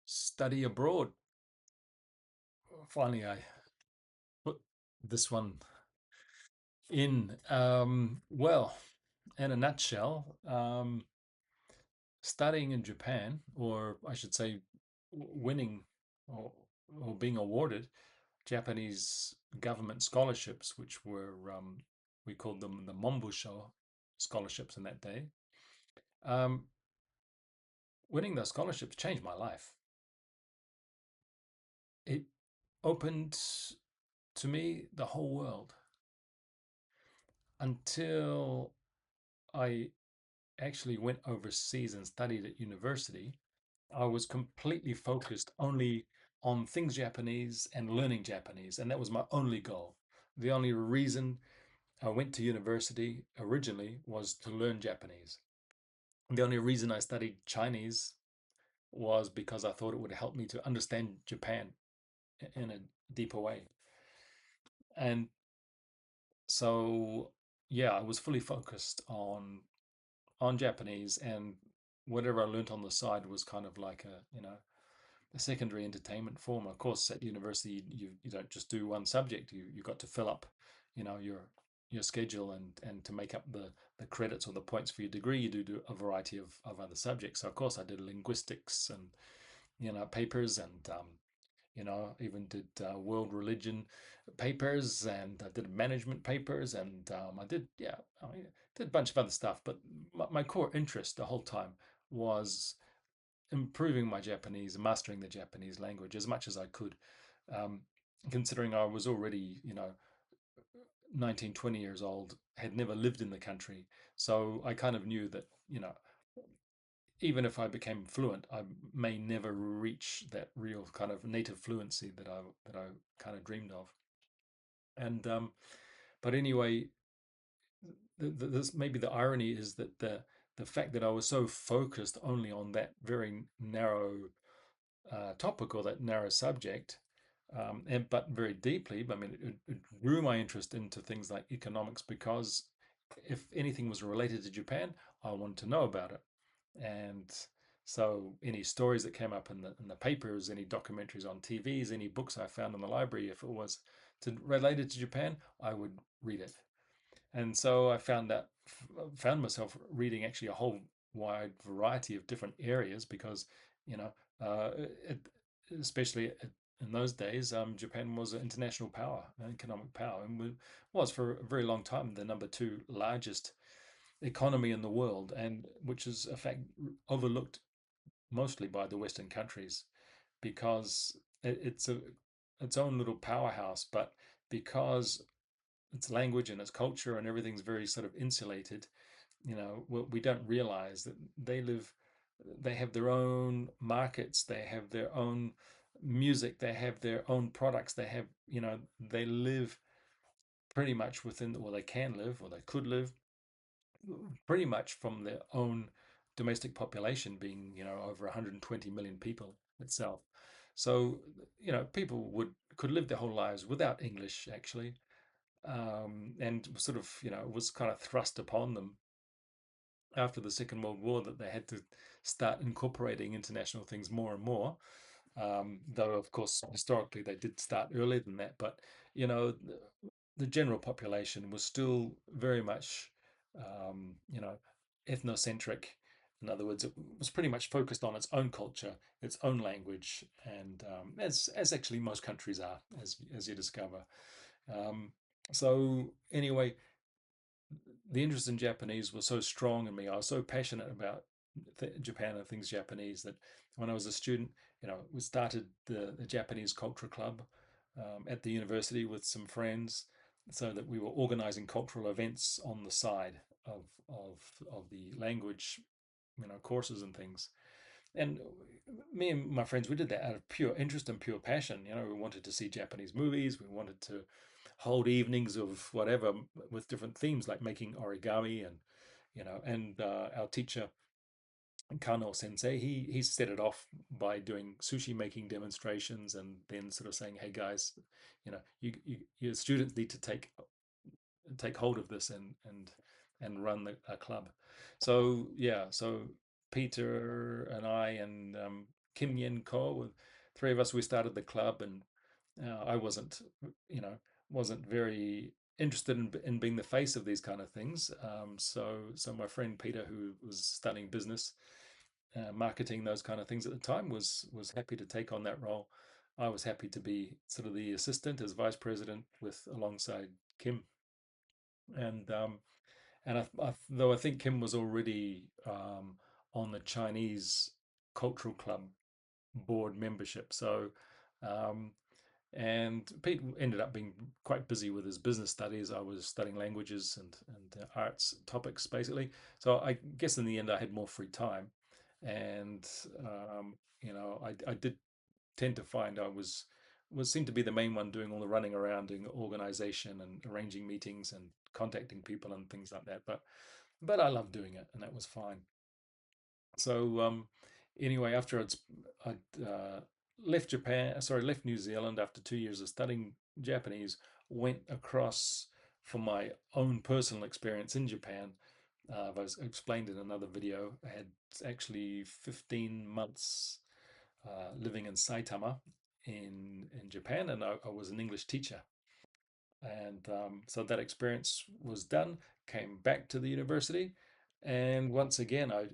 Study abroad. Finally, I put this one in. Well, in a nutshell, studying in Japan, or I should say, winning or, or being awarded Japanese government scholarships, which were we called them the Mombusho scholarships in that day. Um, Winning those scholarships changed my life. It opened to me the whole world until I actually went overseas and studied at university. I was completely focused only on things Japanese and learning Japanese, and that was my only goal. The only reason I went to university originally was to learn Japanese. The only reason I studied Chinese was because I thought it would help me to understand Japan in a deeper way. And so, yeah, I was fully focused on Japanese, and whatever I learnt on the side was kind of like a secondary entertainment form. Of course, at university, you don't just do one subject. You got to fill up, your schedule, and to make up the credits or the points for your degree, you do a variety of other subjects. So of course, I did linguistics and papers, and even did world religion papers, and I did management papers, and I did, yeah, I mean, did a bunch of other stuff. But my core interest the whole time was improving my Japanese, mastering the Japanese language as much as I could. Um, Considering I was already, 19, 20 years old, had never lived in the country. So I kind of knew that, even if I became fluent, I may never reach that real kind of native fluency that I kind of dreamed of. And but anyway, this maybe the irony is that the fact that I was so focused only on that very narrow topic or that narrow subject, and but very deeply. I mean, it grew my interest into things like economics because if anything was related to Japan, I wanted to know about it. And so any stories that came up in the papers, any documentaries on TVs, any books I found in the library, if it was related to Japan, I would read it. And so I found myself reading actually a whole wide variety of different areas because, you know, it, especially in those days, Japan was an international power, an economic power, and was for a very long time the number two largest economy in the world, and which is a fact overlooked mostly by the Western countries because it's its own little powerhouse, but because its language and its culture and everything's very sort of insulated, we don't realize that they have their own markets, they have their own music, they have their own products, they live pretty much within, or they can live, or they could live pretty much from their own domestic population being, over 120 million people itself. So, people could live their whole lives without English actually, and sort of, it was kind of thrust upon them after the Second World War that they had to start incorporating international things more and more. Though, of course, historically they did start earlier than that, but the general population was still very much, ethnocentric. In other words, it was pretty much focused on its own culture, its own language, and as actually most countries are, as you discover. Um, so anyway, the interest in Japanese was so strong in me. I was so passionate about Japan and things Japanese that when I was a student, we started the Japanese Culture Club at the university with some friends, so that we were organizing cultural events on the side of of of the language, courses and things. And me and my friends, we did that out of pure interest and pure passion. We wanted to see Japanese movies. We wanted to hold evenings of whatever with different themes like making origami, and our teacher Kano Sensei, he set it off by doing sushi making demonstrations, and then sort of saying, "Hey guys, your students need to take hold of this and run a club." So yeah, so Peter and I and Kim Yen Ko. With three of us, we started the club, and I wasn't, you know, wasn't very interested in being the face of these kind of things. So my friend Peter, who was studying business, marketing, those kind of things at the time, was happy to take on that role. I was happy to be sort of the assistant as vice president with alongside Kim, and though I think Kim was already on the Chinese Cultural Club board membership, so um, and Pete ended up being quite busy with his business studies. I was studying languages and arts topics basically. So I guess in the end I had more free time, and I did tend to find I was seemed to be the main one doing all the running around, doing organization and arranging meetings and contacting people and things like that. But I loved doing it, and that was fine. So anyway, after I'd left Japan, sorry, left New Zealand after 2 years of studying Japanese, went across for my own personal experience in Japan. I've explained in another video. I had actually 15 months living in Saitama in Japan, and I was an English teacher. And so that experience was done. Came back to the university, and once again, I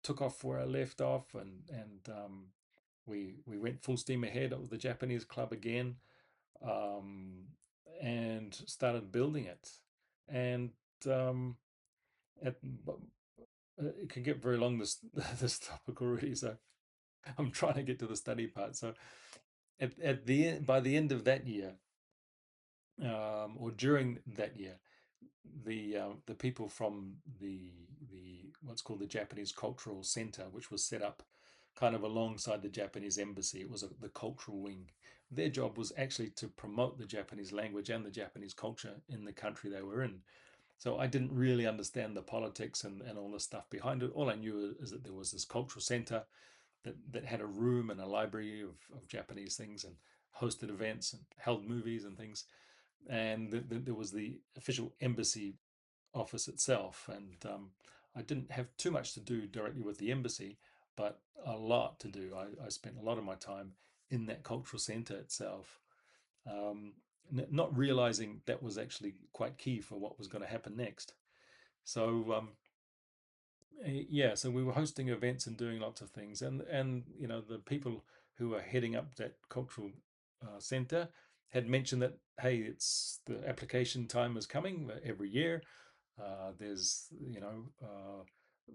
took off where I left off, and we went full steam ahead with the Japanese club again, um, and started building it. And um, at, it can get very long this this topic already, so I'm trying to get to the study part. So at the end, by the end of that year, or during that year, the people from the what's called the Japanese Cultural Center, which was set up kind of alongside the Japanese embassy. It was the cultural wing. Their job was actually to promote the Japanese language and the Japanese culture in the country they were in. So I didn't really understand the politics and all the stuff behind it. All I knew is that there was this cultural center that had a room and a library of Japanese things, and hosted events and held movies and things. And there was the official embassy office itself. And I didn't have too much to do directly with the embassy, but a lot to do. I spent a lot of my time in that cultural center itself, um, not realizing that was actually quite key for what was going to happen next. So yeah, so we were hosting events and doing lots of things, and the people who were heading up that cultural center had mentioned that, hey, it's the application time is coming every year. There's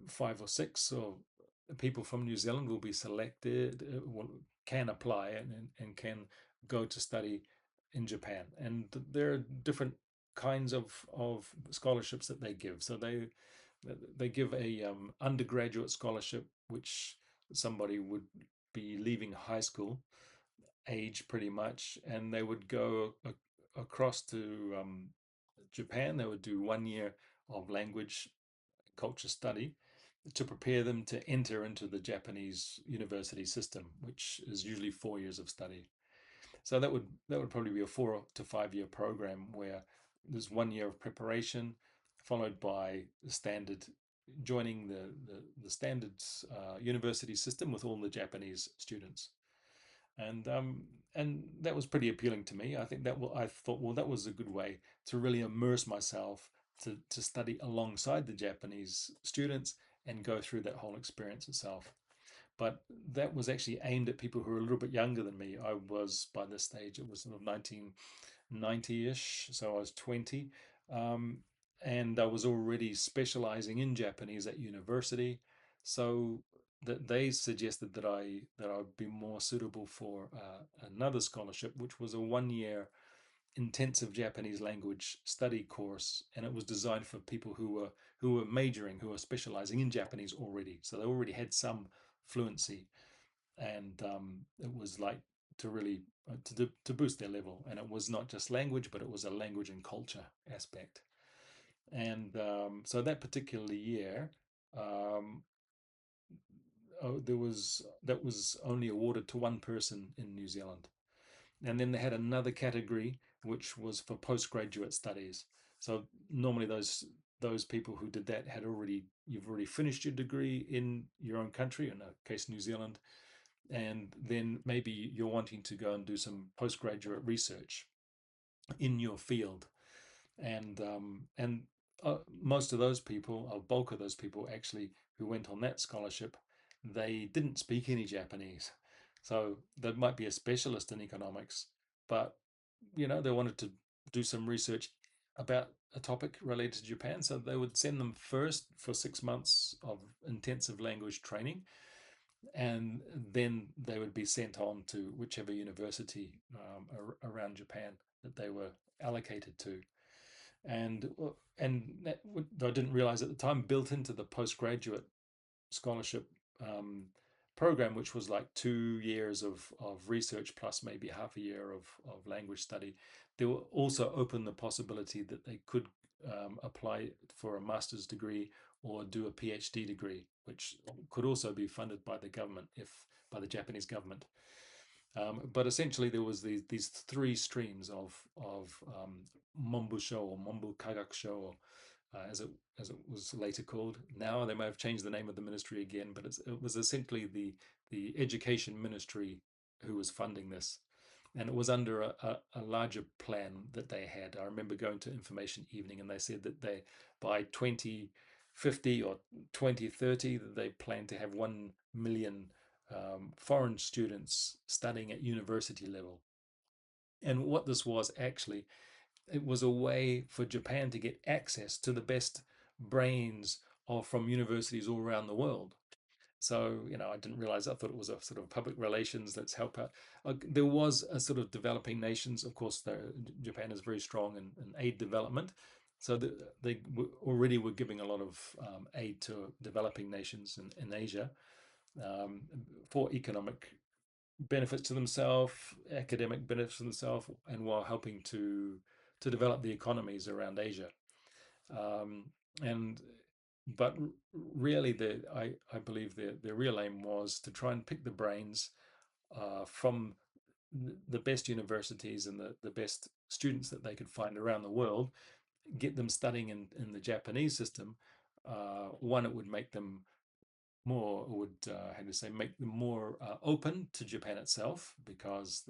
five or six or people from New Zealand will be selected, can apply and can go to study in Japan, and there are different kinds of scholarships that they give. So they give a undergraduate scholarship, which somebody would be leaving high school age pretty much, and they would go across to Japan. They would do 1 year of language culture study to prepare them to enter into the Japanese university system, which is usually 4 years of study. So that would probably be a 4 to 5 year program where there's 1 year of preparation, followed by the standard joining the standard university system with all the Japanese students, and that was pretty appealing to me. I think I thought, well, that was a good way to really immerse myself to study alongside the Japanese students and go through that whole experience itself. But that was actually aimed at people who were a little bit younger than me. I was, by this stage, it was sort of 1990-ish, so I was 20. Um, and I was already specializing in Japanese at university, so that they suggested that I'd be more suitable for another scholarship, which was a 1 year intensive Japanese language study course, and it was designed for people who were majoring, who were specializing in Japanese already, so they already had some fluency, and it was like to really to boost their level, and it was not just language, but it was a language and culture aspect. And so that particular year, um, there was that was only awarded to one person in New Zealand, and then they had another category which was for postgraduate studies. So normally those people who did that you've already finished your degree in your own country, in our case New Zealand, and then maybe you're wanting to go and do some postgraduate research in your field, and most of those people, a bulk of those people actually who went on that scholarship, they didn't speak any Japanese, so they might be a specialist in economics, but they wanted to do some research about a topic related to Japan, so they would send them first for 6 months of intensive language training, and then they would be sent on to whichever university around Japan that they were allocated to. And that, I didn't realize at the time, built into the postgraduate scholarship um, program, which was like 2 years of research plus maybe half a year of language study, they were also open the possibility that they could apply for a master's degree or do a PhD degree, which could also be funded by the government, if by the Japanese government. But essentially, there was these three streams of Monbusho or Monbu Kagakusho, or as it was later called. Now they may have changed the name of the ministry again, but it was essentially the education ministry who was funding this, and it was under a larger plan that they had. I remember going to information evening, and they said that they by 2050 or 2030 that they plan to have 1 million foreign students studying at university level. And what this was actually, it was a way for Japan to get access to the best brains from universities all around the world. So, I didn't realize. I thought it was a sort of public relations, let's help out. There was a sort of developing nations. Of course, Japan is very strong in aid development. So they already were giving a lot of aid to developing nations in Asia, um, for economic benefits to themselves, academic benefits to themselves, and while helping to develop the economies around Asia. Um, and but really, I believe the real aim was to try and pick the brains from the best universities and the best students that they could find around the world, get them studying in the Japanese system. One, it would make them more, would how to say, make them more open to Japan itself, because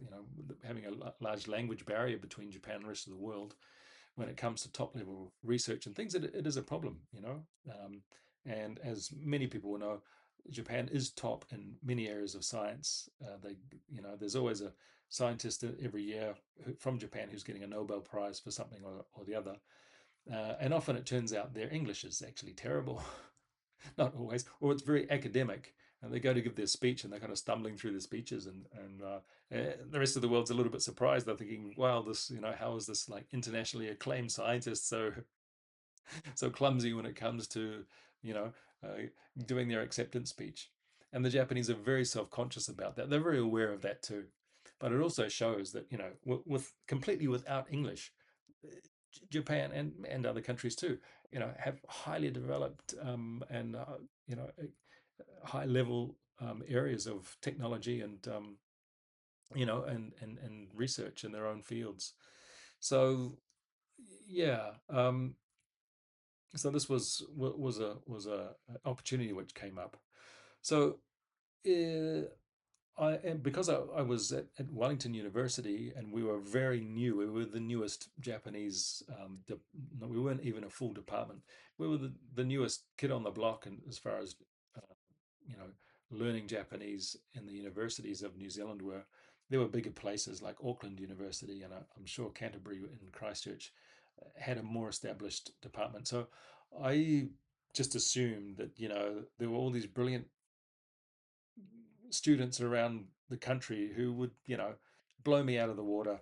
having a large language barrier between Japan and the rest of the world when it comes to top level research and things, it is a problem. And as many people will know, Japan is top in many areas of science. There's always a scientist every year from Japan who's getting a Nobel Prize for something or the other. And often it turns out their English is actually terrible. Not always, or it's very academic. And they go to give their speech and they're kind of stumbling through their speeches, and the rest of the world's a little bit surprised. They're thinking, "Wow, how is this like internationally acclaimed scientist so clumsy when it comes to you know uh, doing their acceptance speech?" And the Japanese are very self-conscious about that. They're very aware of that too. But it also shows that with completely without English, Japan and other countries too, have highly developed and high level areas of technology and research in their own fields. So yeah, so this was a opportunity which came up. So uh, because I was at Wellington University, and we were very new. We were the newest Japanese. No, we weren't even a full department. We were the newest kid on the block, and as far as uh, you know, learning Japanese in the universities of New Zealand were. There were bigger places like Auckland University, and I'm sure Canterbury and Christchurch had a more established department. So I just assumed that there were all these brilliant students around the country who would blow me out of the water.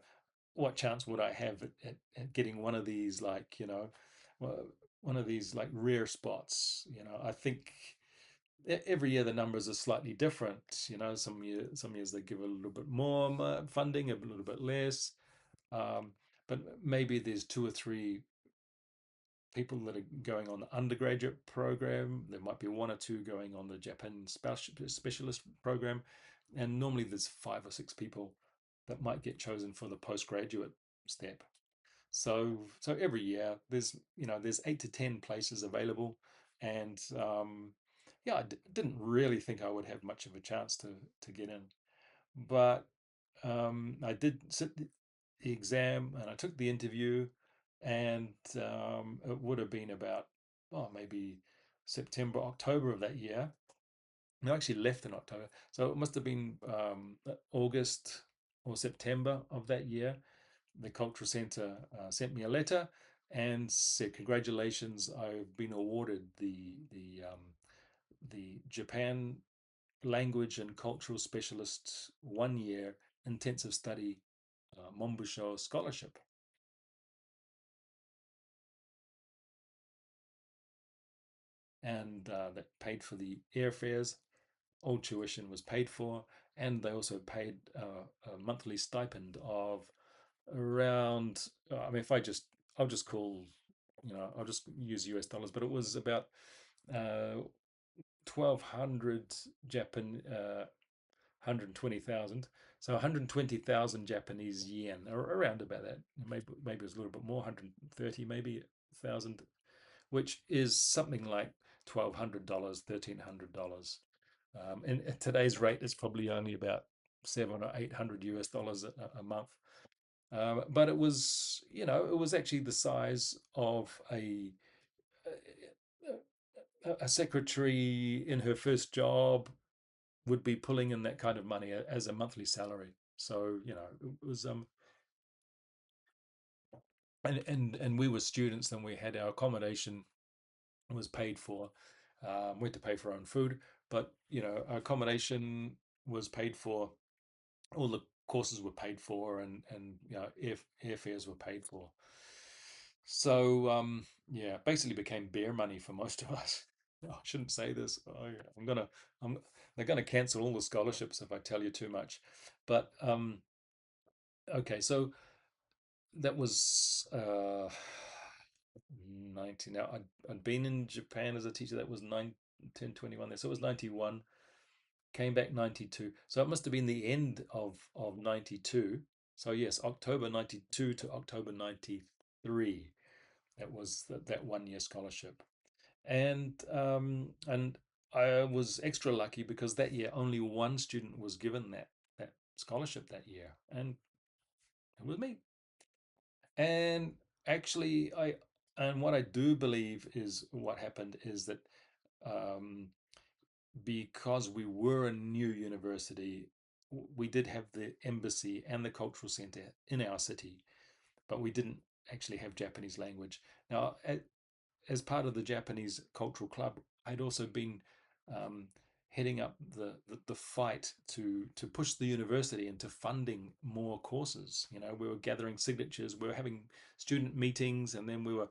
What chance would I have at getting one of these, like one of these like rare spots? I think every year the numbers are slightly different. Some years they give a little bit more funding, a little bit less, um, but maybe there's two or three people that are going on the undergraduate program. There might be one or two going on the Japan specialist program, and normally there's 5 or 6 people that might get chosen for the postgraduate step. So every year there's 8 to 10 places available, and yeah, didn't really think I would have much of a chance to get in, but I did sit the exam and I took the interview, and it would have been about, oh, maybe September, October of that year. No, I actually left in October, so it must have been August or September of that year. The cultural center sent me a letter and said, "Congratulations, I've been awarded the Japan Language and Cultural Specialist 1 year intensive study Monbusho scholarship." And that paid for the airfares. All tuition was paid for, and they also paid a monthly stipend of around. I mean, if I'll just call, I'll just use US dollars, but it was about 1,200 Japan, 120,000. So 120,000 Japanese yen, or around about that. Maybe it was a little bit more, 130 maybe thousand, which is something like $1,200, $1,300. And at today's rate, it's probably only about 700 or 800 US dollars a month. But it was, it was actually the size of a secretary in her first job would be pulling in that kind of money as a monthly salary. So, it was and we were students, and we had our accommodation was paid for. We had to pay for our own food, but our accommodation was paid for. All the courses were paid for, and airfares were paid for. So yeah, basically became bear money for most of us. I shouldn't say this. I'm they're gonna cancel all the scholarships if I tell you too much. But okay, so that was 90. Now I'd been in Japan as a teacher. That was 1021 there, so it was 91. Came back 92. So it must have been the end of 92. So yes, October 92 to October 93. That was that 1 year scholarship. And I was extra lucky because that year only one student was given that scholarship that year, and it was me. And actually, and what I do believe is what happened is that um, because we were a new university, we did have the embassy and the cultural center in our city, but we didn't actually have Japanese language. Now, as part of the Japanese Cultural Club, I'd also been um, heading up the fight to push the university into funding more courses. We were gathering signatures, we were having student meetings, and then we were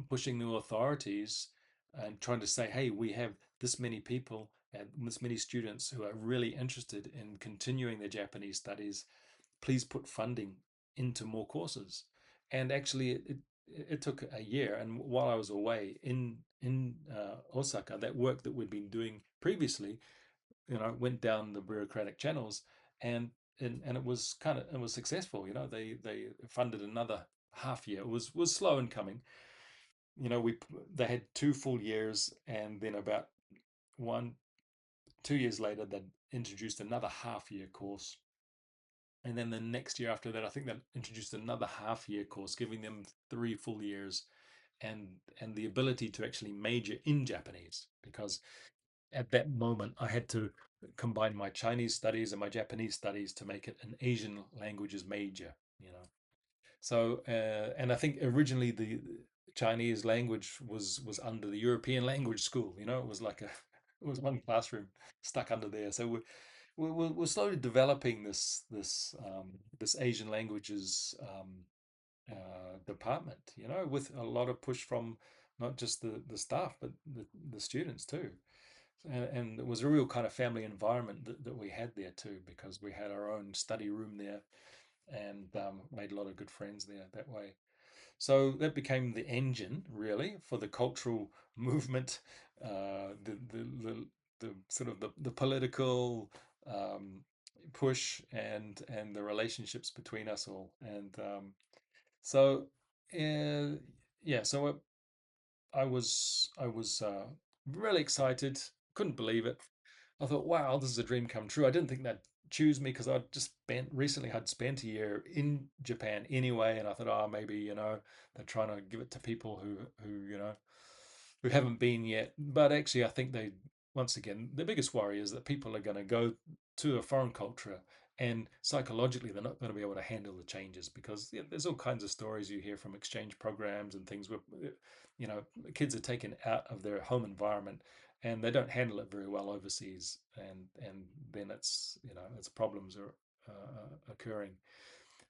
pushing the authorities and trying to say, hey, we have this many people and this many students who are really interested in continuing their Japanese studies. Please put funding into more courses. And actually, it took a year. And while I was away in Osaka, that work that we'd been doing previously, went down the bureaucratic channels, and and it was successful. They funded another half year. It was slow in coming. We they had 2 full years, and then about 2 years later, they introduced another half-year course, and then the next year after that, I think they introduced another half-year course, giving them 3 full years, and the ability to actually major in Japanese, because at that moment I had to combine my Chinese studies and my Japanese studies to make it an Asian languages major. So, and I think originally the Chinese language was under the European language school. It was like it was one classroom stuck under there. So we're slowly developing this Asian languages department. With a lot of push from not just the staff, but the students too. And it was a real kind of family environment that we had there too, because we had our own study room there, and made a lot of good friends there that way. So that became the engine, really, for the cultural movement, the sort of the political um, push, and the relationships between us all. And so, uh, yeah, so I was really excited. Couldn't believe it. I thought, wow, this is a dream come true. I didn't think they'd choose me because I'd just spent recently had spent a year in Japan anyway, and I thought, oh, maybe they're trying to give it to people who haven't been yet. But actually, I think they once again the biggest worry is that people are going to go to a foreign culture and psychologically they're not going to be able to handle the changes because there's all kinds of stories you hear from exchange programs and things where you know kids are taken out of their home environment and they don't handle it very well overseas, and then its problems are occurring.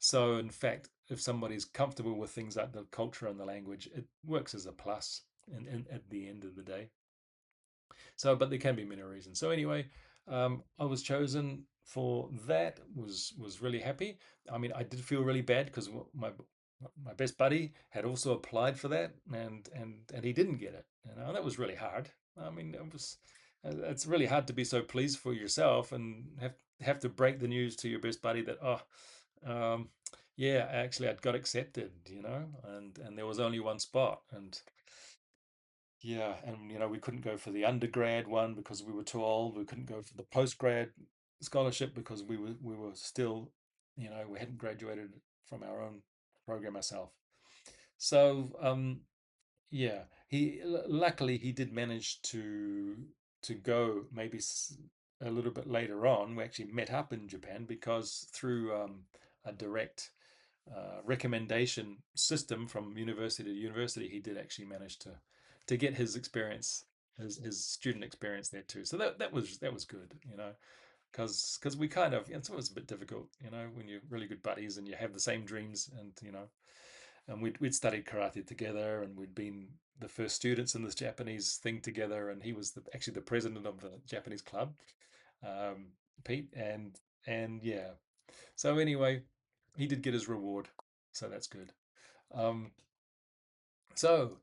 So in fact, if somebody's comfortable with things like the culture and the language, it works as a plus at the end of the day. So, but there can be many reasons. So anyway, I was chosen for that. Was really happy. I mean, I did feel really bad because my best buddy had also applied for that, and he didn't get it. That was really hard. I mean, it's really hard to be so pleased for yourself and have to break the news to your best buddy that um, yeah, actually I'd got accepted, and there was only one spot, and yeah, and we couldn't go for the undergrad one because we were too old. We couldn't go for the postgrad scholarship because we were still, we hadn't graduated from our own program ourselves. So yeah, luckily he did manage to go maybe a little bit later on. We actually met up in Japan because through a direct recommendation system from university to university, he did actually manage to get his experience, his student experience there too. So that was good, because we kind of it's always a bit difficult, when you're really good buddies and you have the same dreams, and we'd studied karate together, and we'd been the first students in this Japanese thing together, and he was actually the president of the Japanese club, um, Pete, and yeah. So anyway, he did get his reward, so that's good. Um, so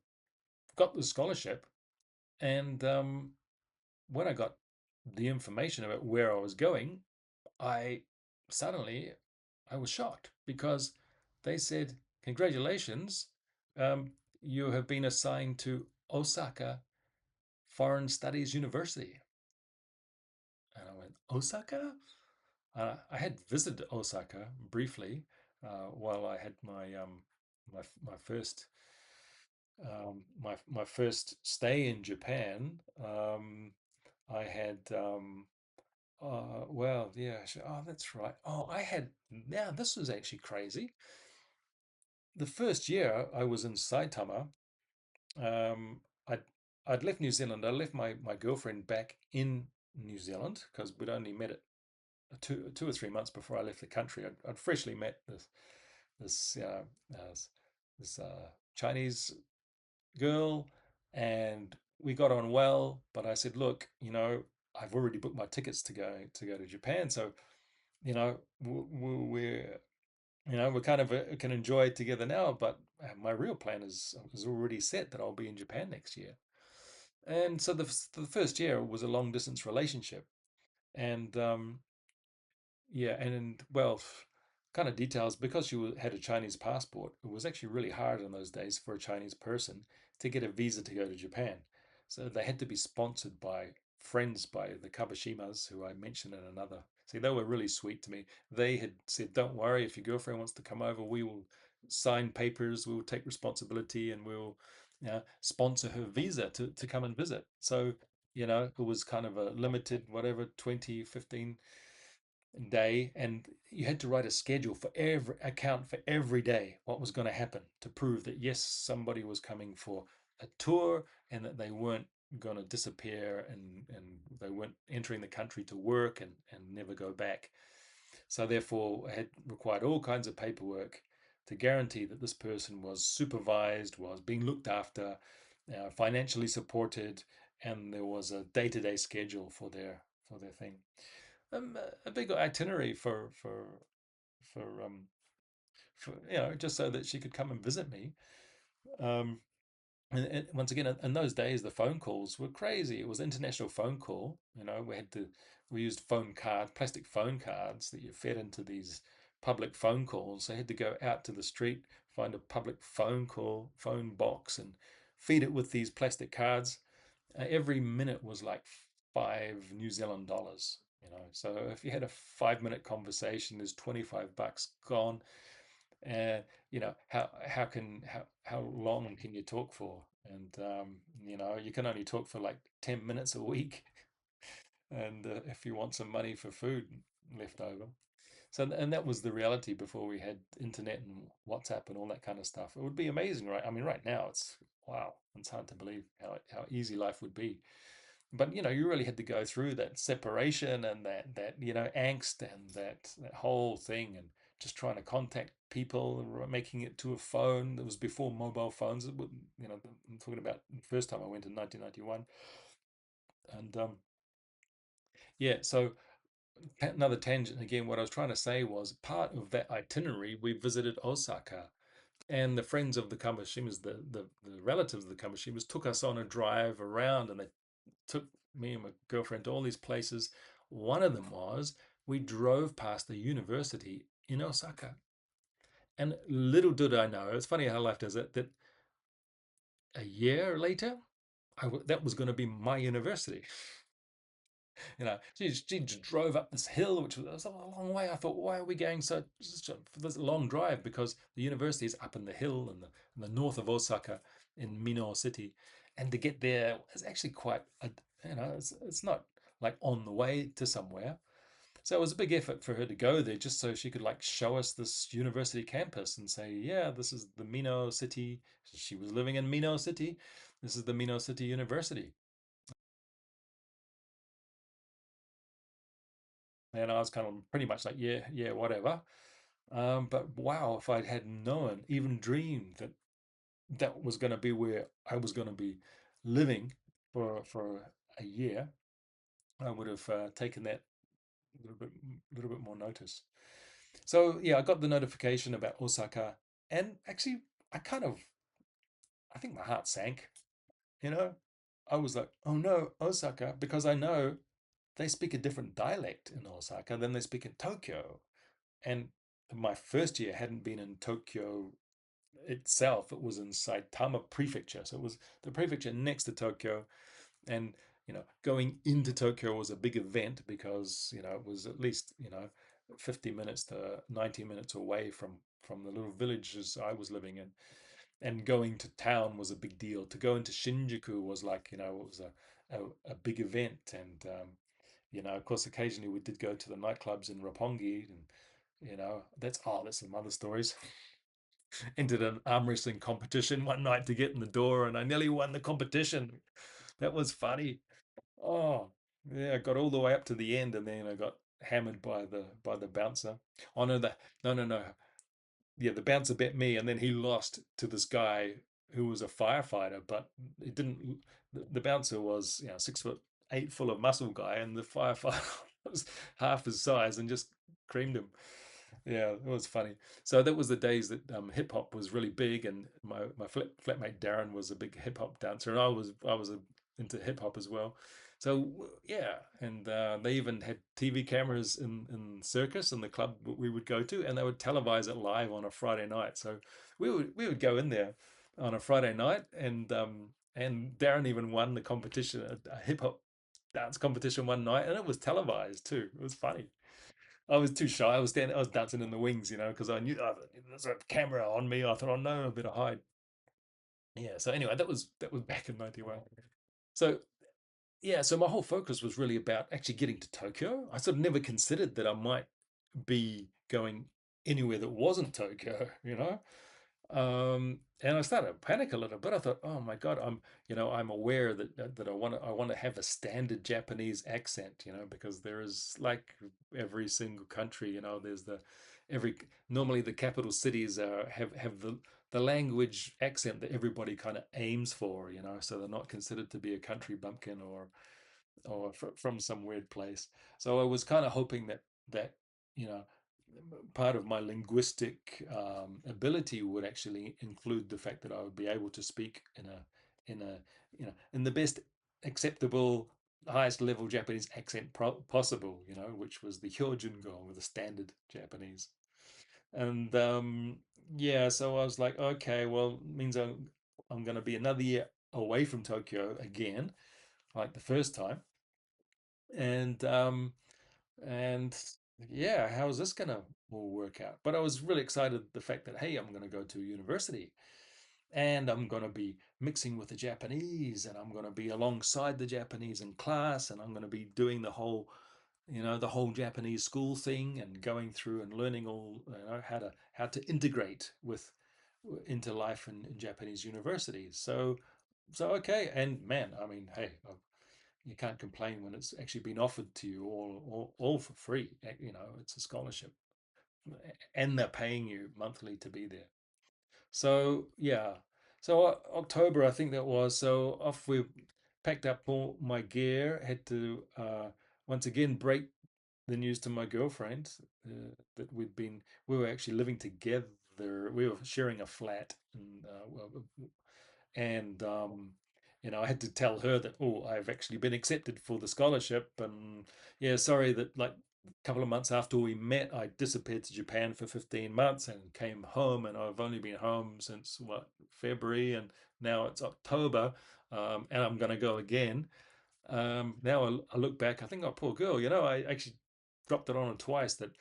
got the scholarship, and when I got the information about where I was going, I suddenly I was shocked because they said, "Congratulations, um, you have been assigned to Osaka Foreign Studies University." And I went, Osaka? I had visited Osaka briefly while I had my first my first stay in Japan. I had well, yeah. Oh, that's right. Oh, I had now. This was actually crazy. The first year I was in Saitama, I'd left New Zealand. I left my girlfriend back in New Zealand because we'd only met it two or 3 months before I left the country. I'd freshly met this this Chinese girl, and we got on well. But I said, look, I've already booked my tickets to go to Japan, so we're we kind of can enjoy it together now. But my real plan is already set that I'll be in Japan next year. And so the first year was a long distance relationship, and yeah, and well, kind of details because you had a Chinese passport. It was actually really hard in those days for a Chinese person to get a visa to go to Japan. So they had to be sponsored by friends by the Kabashimas, who I mentioned in another. See, they were really sweet to me. They had said, "Don't worry, if your girlfriend wants to come over, we will sign papers, we will take responsibility, and we'll sponsor her visa to come and visit." So, it was kind of a limited, whatever, 20-15 day, and you had to write a schedule for every account for every day what was going to happen to prove that yes, somebody was coming for a tour and that they weren't going to disappear, and they weren't entering the country to work and never go back. So therefore I had required all kinds of paperwork to guarantee that this person was supervised, was being looked after, financially supported, and there was a day-to-day schedule for their thing. A big itinerary for just so that she could come and visit me. Um, and once again, in those days, the phone calls were crazy. It was international phone call. We used plastic phone cards that you fed into these public phone calls. So I had to go out to the street, find a public phone box, and feed it with these plastic cards. Every minute was like $5 New Zealand. So if you had a 5 minute conversation, there's 25 bucks gone. And how long can you talk for? And you can only talk for like 10 minutes a week. And if you want some money for food left over. So, and that was the reality before we had internet and WhatsApp and all that kind of stuff. It would be amazing, right? I mean, right now it's wow, it's hard to believe how easy life would be. But you really had to go through that separation and that angst and that whole thing, and just trying to contact people and making it to a phone. That was before mobile phones. I'm talking about the first time I went in 1991. And yeah, so another tangent again. What I was trying to say was part of that itinerary. We visited Osaka, and the friends of the Kamashimas, the relatives of the Kamashimas, took us on a drive around, and they took me and my girlfriend to all these places. One of them was we drove past the university in Osaka, and little did I know. It's funny how life does it. That a year later, that was going to be my university. She just drove up this hill, which was a long way. I thought, why are we going for this long drive? Because the university is up in the hill in the north of Osaka, in Minoh city, and to get there is actually quite it's not like on the way to somewhere. So it was a big effort for her to go there just so she could like show us this university campus and say, yeah, this is the Minoh city. She was living in Minoh city. This is the Minoh City University. And I was kind of pretty much like, yeah, yeah, whatever. But wow, if I had known, even dreamed that that was going to be where I was going to be living for a year, I would have taken that little bit more notice. So yeah, I got the notification about Osaka, and actually, I kind of, I think my heart sank. You know, I was like, oh no, Osaka, because I know they speak a different dialect in Osaka than they speak in Tokyo. And my first year hadn't been in Tokyo itself. It was in Saitama Prefecture. So it was the prefecture next to Tokyo. And, going into Tokyo was a big event because, it was at least, 50 minutes to 90 minutes away from the little villages I was living in. And going to town was a big deal. To go into Shinjuku was like, it was a big event. And, of course, occasionally we did go to the nightclubs in Roppongi, and that's some other stories. Entered an arm wrestling competition one night to get in the door, and I nearly won the competition. That was funny. Oh, yeah, I got all the way up to the end, and then I got hammered by the bouncer. Oh no, no. Yeah, the bouncer bet me, and then he lost to this guy who was a firefighter, but it didn't. The bouncer was 6'8" full of muscle guy, and the firefighter was half his size and just creamed him. Yeah, it was funny. So that was the days that hip hop was really big, and my flatmate Darren was a big hip hop dancer, and I was into hip hop as well. So yeah, and they even had TV cameras in circus in the club we would go to, and they would televise it live on a Friday night. So we would go in there on a Friday night, and Darren even won the competition, a hip hop dance competition one night, and it was televised too. It was funny. I was too shy. I was dancing in the wings, because I knew there's a camera on me. I thought, oh no, I better hide. Yeah. So anyway, that was back in '91. So yeah, so my whole focus was really about actually getting to Tokyo. I sort of never considered that I might be going anywhere that wasn't Tokyo, and I started to panic a little bit. I thought, oh my God, I'm aware that I want to have a standard Japanese accent, because there is like every single country, there's every normally the capital cities have the language accent that everybody kind of aims for, so they're not considered to be a country bumpkin or from some weird place. So I was kind of hoping that you know part of my linguistic ability would actually include the fact that I would be able to speak in the best acceptable highest level Japanese accent possible, which was the Hyojungo, or the standard Japanese. And yeah, so I was like, okay, well, it means I'm going to be another year away from Tokyo again, like the first time, and and yeah, how is this going to all work out? But I was really excited the fact that hey, I'm going to go to university and I'm going to be mixing with the Japanese and I'm going to be alongside the Japanese in class and I'm going to be doing the whole the whole Japanese school thing and going through and learning all how to integrate with into life in Japanese universities. So okay, and man, I mean, hey, you can't complain when it's actually been offered to you all for free. It's a scholarship, and they're paying you monthly to be there. So yeah, so October I think that was. So off we packed up all my gear. Had to once again break the news to my girlfriend that we were actually living together. We were sharing a flat, and I had to tell her that I've actually been accepted for the scholarship, and yeah, sorry that like a couple of months after we met, I disappeared to Japan for 15 months and came home, and I've only been home since what February, and now it's October, and I'm going to go again. Now I look back, I think, oh, poor girl, I actually dropped it on her twice that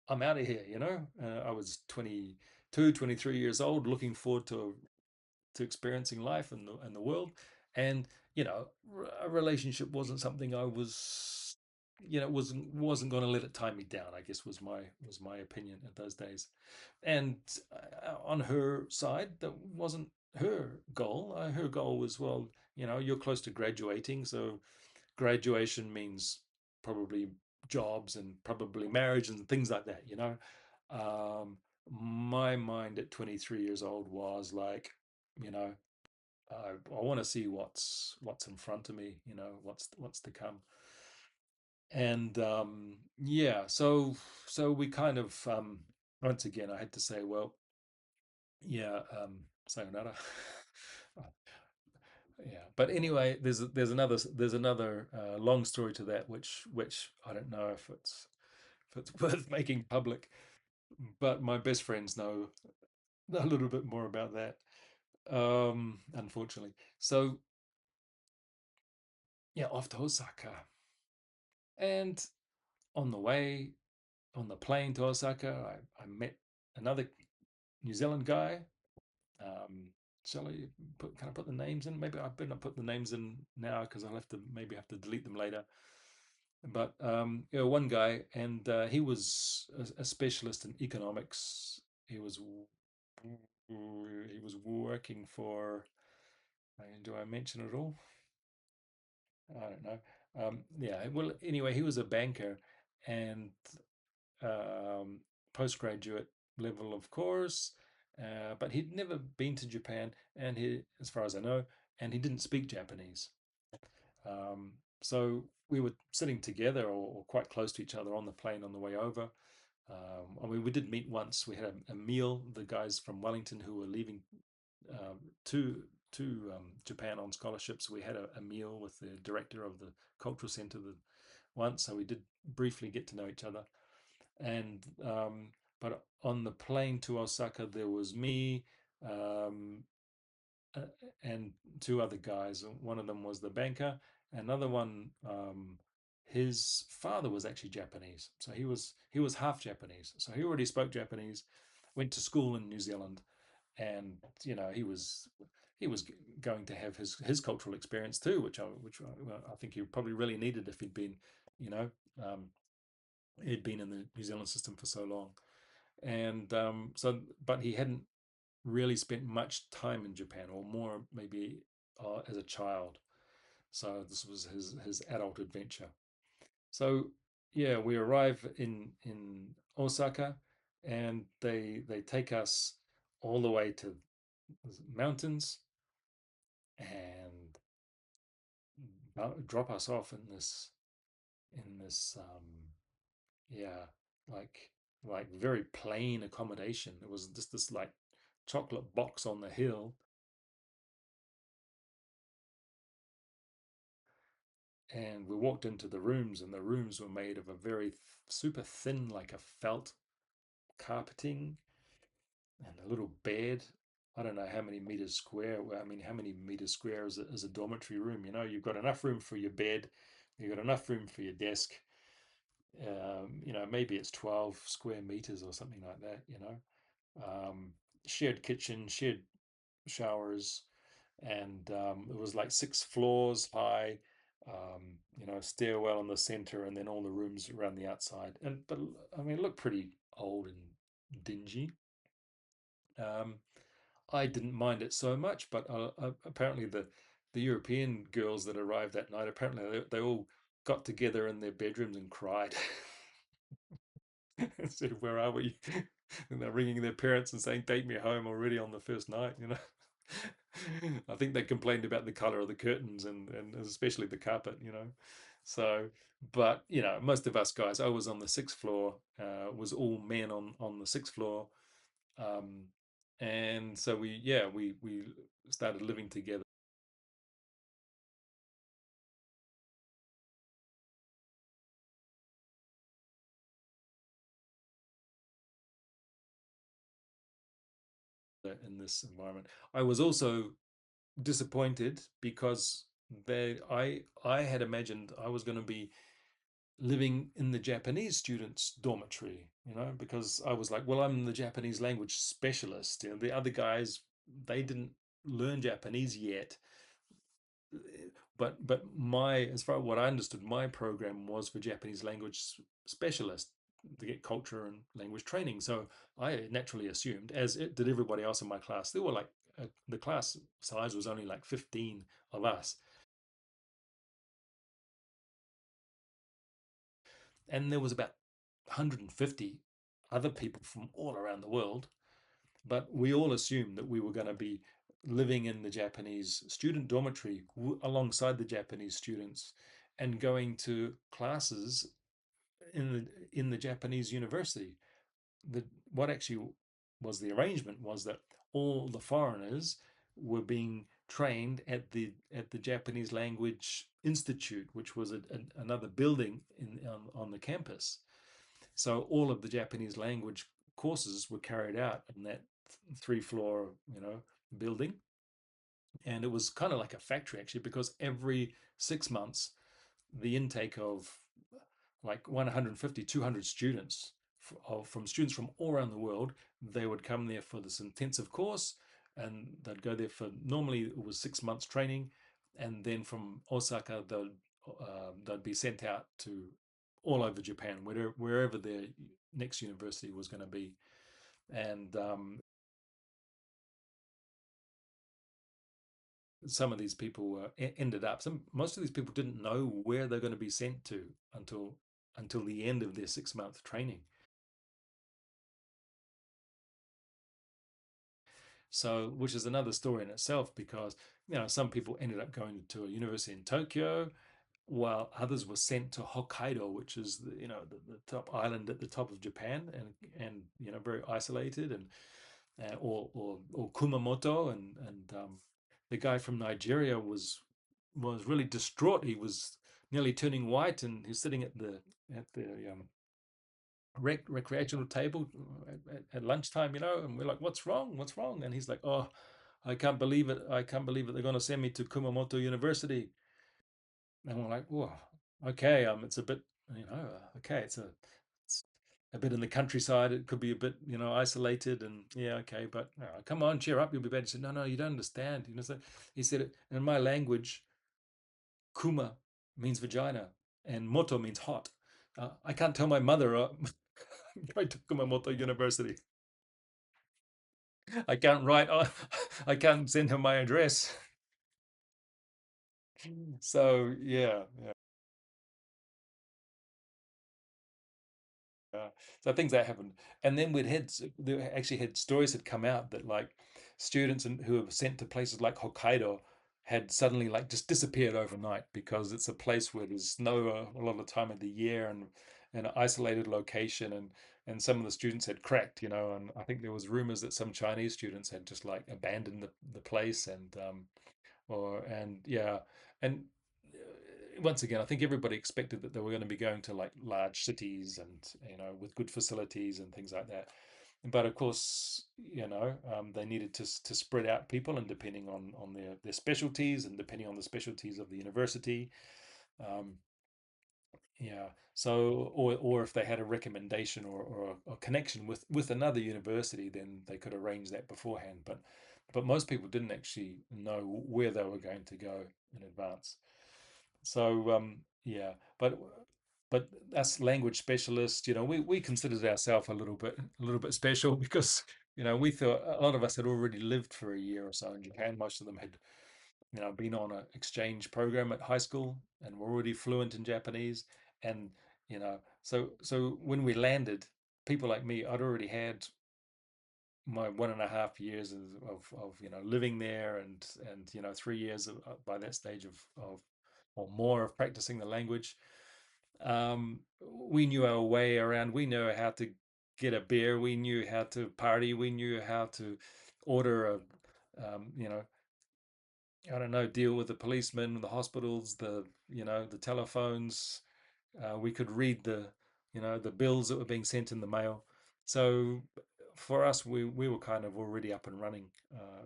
I'm out of here, I was 22, 23 years old, looking forward to experiencing life and the world. And, a relationship wasn't something I was, wasn't going to let it tie me down, I guess was my opinion at those days. And on her side, that wasn't her goal. Her goal was, well, you're close to graduating, so graduation means probably jobs and probably marriage and things like that, um, my mind at 23 years old was like, you know I want to see what's in front of me, what's to come. And yeah, so we kind of once again I had to say, well, yeah, sayonara. Yeah, but anyway, there's another long story to that, which I don't know if it's worth making public, but my best friends know a little bit more about that, unfortunately. So yeah, off to Osaka, and on the way on the plane to Osaka, I met another New Zealand guy. Um, shall I kind of put the names in? Maybe I better not put the names in now because I'll have to delete them later. But one guy, and he was a specialist in economics. He was working for. Do I mention it all? I don't know. Yeah. Well, anyway, he was a banker and um, postgraduate level, of course. But he'd never been to Japan, and as far as I know, and he didn't speak Japanese. So we were sitting together or quite close to each other on the plane on the way over. I mean, we did meet once. We had a meal. The guys from Wellington who were leaving um, to Japan on scholarships. We had a meal with the director of the cultural center once, so we did briefly get to know each other. And but on the plane to Osaka, there was me, um, uh, and two other guys. One of them was the banker. Another one, his father was actually Japanese, so he was half Japanese. So he already spoke Japanese, went to school in New Zealand, and he was going to have his cultural experience too, which I think he probably really needed if you know, um, he'd been in the New Zealand system for so long, and but he hadn't really spent much time in Japan, or more maybe as a child. So this was his adult adventure. So yeah, we arrive in Osaka, and they take us all the way to the mountains and drop us off in this yeah, like very plain accommodation. It was just this like chocolate box on the hill, and we walked into the rooms, and the rooms were made of a very super thin, like a felt carpeting, and a little bed. I don't know how many meters square. Well, I mean, how many meters square is a dormitory room? You know, you've got enough room for your bed, you've got enough room for your desk. You know, maybe it's 12 square meters or something like that. You know, shared kitchen, shared showers, and it was like 6 floors high. You know, stairwell in the center, and then all the rooms around the outside. And but I mean, it looked pretty old and dingy. Um, I didn't mind it so much, but apparently the European girls that arrived that night, apparently they all got together in their bedrooms and cried. Said, "Where are we?" And they're ringing their parents and saying, "Take me home already on the first night." You know, I think they complained about the color of the curtains and especially the carpet. You know, so but you know, most of us guys, I was on the sixth floor, was all men on the sixth floor, um, and so we started living together in this environment. I was also disappointed because I had imagined I was going to be living in the Japanese students' dormitory, you know, because I was like, well, I'm the Japanese language specialist. You know, the other guys, they didn't learn Japanese yet. But my, as far as what I understood, my program was for Japanese language specialists to get culture and language training. So I naturally assumed, as it did everybody else in my class, there were like the class size was only like 15 of us, and there was about 150 other people from all around the world. But we all assumed that we were going to be living in the Japanese student dormitory alongside the Japanese students and going to classes in the Japanese university. The what actually was the arrangement was that all the foreigners were being trained at the Japanese Language Institute, which was another building on the campus. So all of the Japanese language courses were carried out in that 3 floor, you know, building. And it was kind of like a factory actually, because every 6 months the intake of like 150, 200 students from students from all around the world. They would come there for this intensive course, and they'd go there for, normally it was 6 months training, and then from Osaka they'd be sent out to all over Japan, wherever their next university was going to be. And some of these people ended up. Most of these people didn't know where they're going to be sent to until the end of their 6 month training. So, which is another story in itself, because you know some people ended up going to a university in Tokyo, while others were sent to Hokkaido, which is you know the top island at the top of Japan, and you know very isolated, and or Kumamoto, and the guy from Nigeria was really distraught. He was nearly turning white, and he's sitting at the recreational table at lunchtime, you know, and we're like, "What's wrong? What's wrong?" And he's like, "Oh, I can't believe it! I can't believe it! They're going to send me to Kumamoto University." And we're like, "Whoa, okay, it's a bit, you know, okay, it's a bit in the countryside. It could be a bit, you know, isolated, and yeah, okay, but come on, cheer up, you'll be better." He said, "No, no, you don't understand." You know, so he said, "In my language, Kuma means vagina, and moto means hot. I can't tell my mother going to Kumamoto University. I can't write. I can't send her my address." So yeah, yeah. Yeah. So things that happened, and then there actually had stories had come out that like students who were sent to places like Hokkaido had suddenly like just disappeared overnight, because it's a place where there's snow a lot of the time of the year, and an isolated location, and some of the students had cracked, you know, and I think there was rumors that some Chinese students had just like abandoned the place, and yeah, and once again, I think everybody expected that they were going to be going to like large cities, and you know, with good facilities and things like that. But of course, they needed to spread out people, and depending on their specialties, and depending on the specialties of the university, um, yeah. So, or if they had a recommendation or a connection with another university, then they could arrange that beforehand. But most people didn't actually know where they were going to go in advance. So yeah, but us language specialists, we considered ourselves a little bit special because we thought a lot of us had already lived for a year or so in Japan. Most of them had been on an exchange program at high school and were already fluent in Japanese. And so when we landed, people like me, I'd already had my 1.5 years of living there, and 3 years by that stage of or more of practicing the language. We knew our way around. We knew how to get a beer. We knew how to party. We knew how to order a, um, you know, I don't know, deal with the policemen, the hospitals, the telephones. We could read the bills that were being sent in the mail. So for us, we were kind of already up and running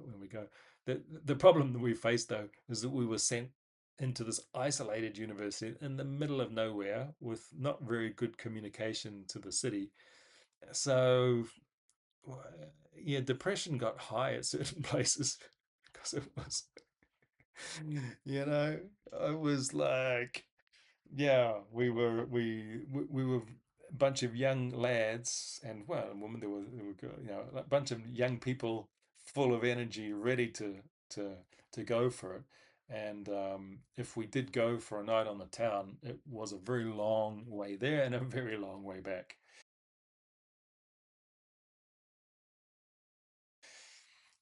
when we go. The problem that we faced though is that we were sent into this isolated university in the middle of nowhere with not very good communication to the city. So yeah, depression got high at certain places because it was, you know, I was like, yeah, we were a bunch of young lads and well, women. There were a bunch of young people full of energy, ready to to go for it. And if we did go for a night on the town, it was a very long way there and a very long way back.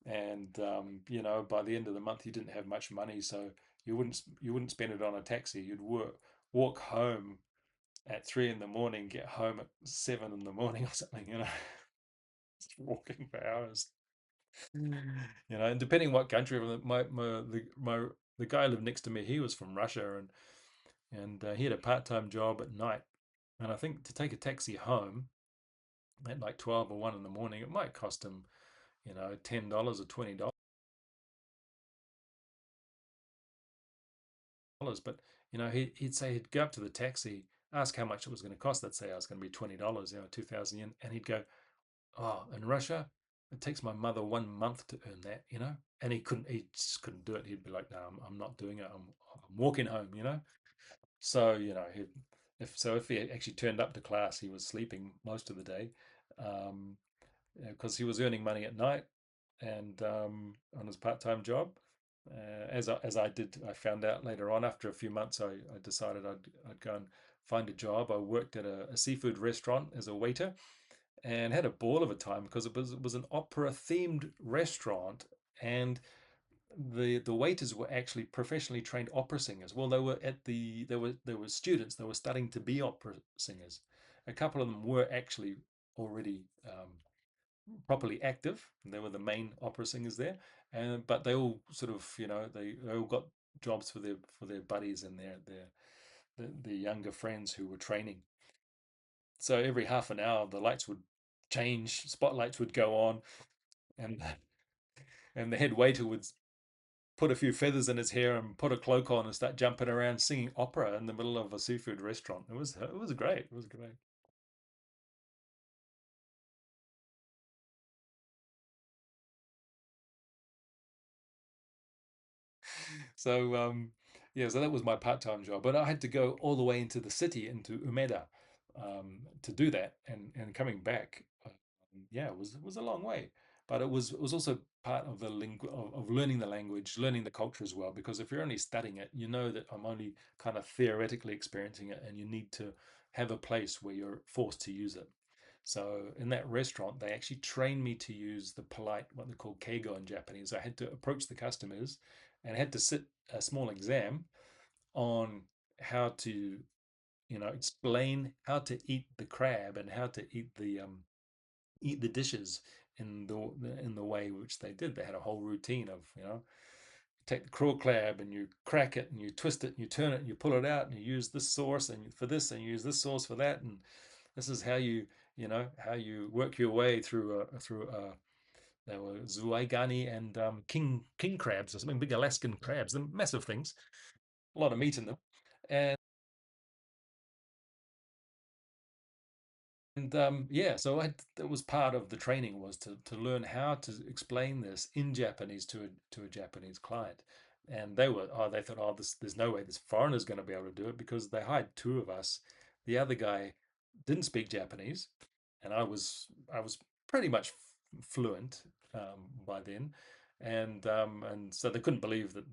And by the end of the month, you didn't have much money, so you wouldn't spend it on a taxi. You'd walk home at 3 in the morning, get home at 7 in the morning or something, just walking for hours. And depending what country, the guy who lived next to me, he was from Russia, and he had a part-time job at night, and I think to take a taxi home at like 12 or 1 in the morning, it might cost him, $10 or $20. But he'd say he'd go up to the taxi, ask how much it was going to cost. They'd say, "Oh, it's going to be $20, 2,000 yen," and he'd go, "Oh, in Russia, it takes my mother 1 month to earn that, And he just couldn't do it. He'd be like, "No, I'm not doing it. I'm walking home." So, if he actually turned up to class, he was sleeping most of the day, um, because he was earning money at night and on his part-time job. As I did, I found out later on after a few months, I decided I'd go and find a job. I worked at a seafood restaurant as a waiter and had a ball of a time because it was an opera themed restaurant, and the waiters were actually professionally trained opera singers. Well, they were students. They were studying to be opera singers. A couple of them were actually already properly active. They were the main opera singers there, and but they all sort of they all got jobs for their buddies and their younger friends who were training. So every half an hour, the lights would change, spotlights would go on, and and the head waiter would put a few feathers in his hair and put a cloak on and start jumping around singing opera in the middle of a seafood restaurant. It was great. It was great. So yeah, so that was my part-time job, but I had to go all the way into the city, into Umeda, to do that, and coming back, yeah, it was a long way, but it was also part of the of learning the language, learning the culture as well. Because if you're only studying it, you know that I'm only kind of theoretically experiencing it, and you need to have a place where you're forced to use it. So in that restaurant, they actually trained me to use the polite, what they call keigo in Japanese. I had to approach the customers and had to sit a small exam on how to, explain how to eat the crab and how to eat the dishes in the way which they did. They had a whole routine of, take the crawl crab and you crack it and you twist it and you turn it and you pull it out and you use this sauce and for this and you use this sauce for that, and this is how you how you work your way through there were zuaigani and king crabs or something, big Alaskan crabs, the massive things, a lot of meat in them. And yeah, so that was part of the training, was to learn how to explain this in Japanese to a Japanese client. And they thought, oh, there's no way this foreigner's going to be able to do it, because they hired two of us. The other guy didn't speak Japanese, and I was pretty much fluent by then, and so they couldn't believe that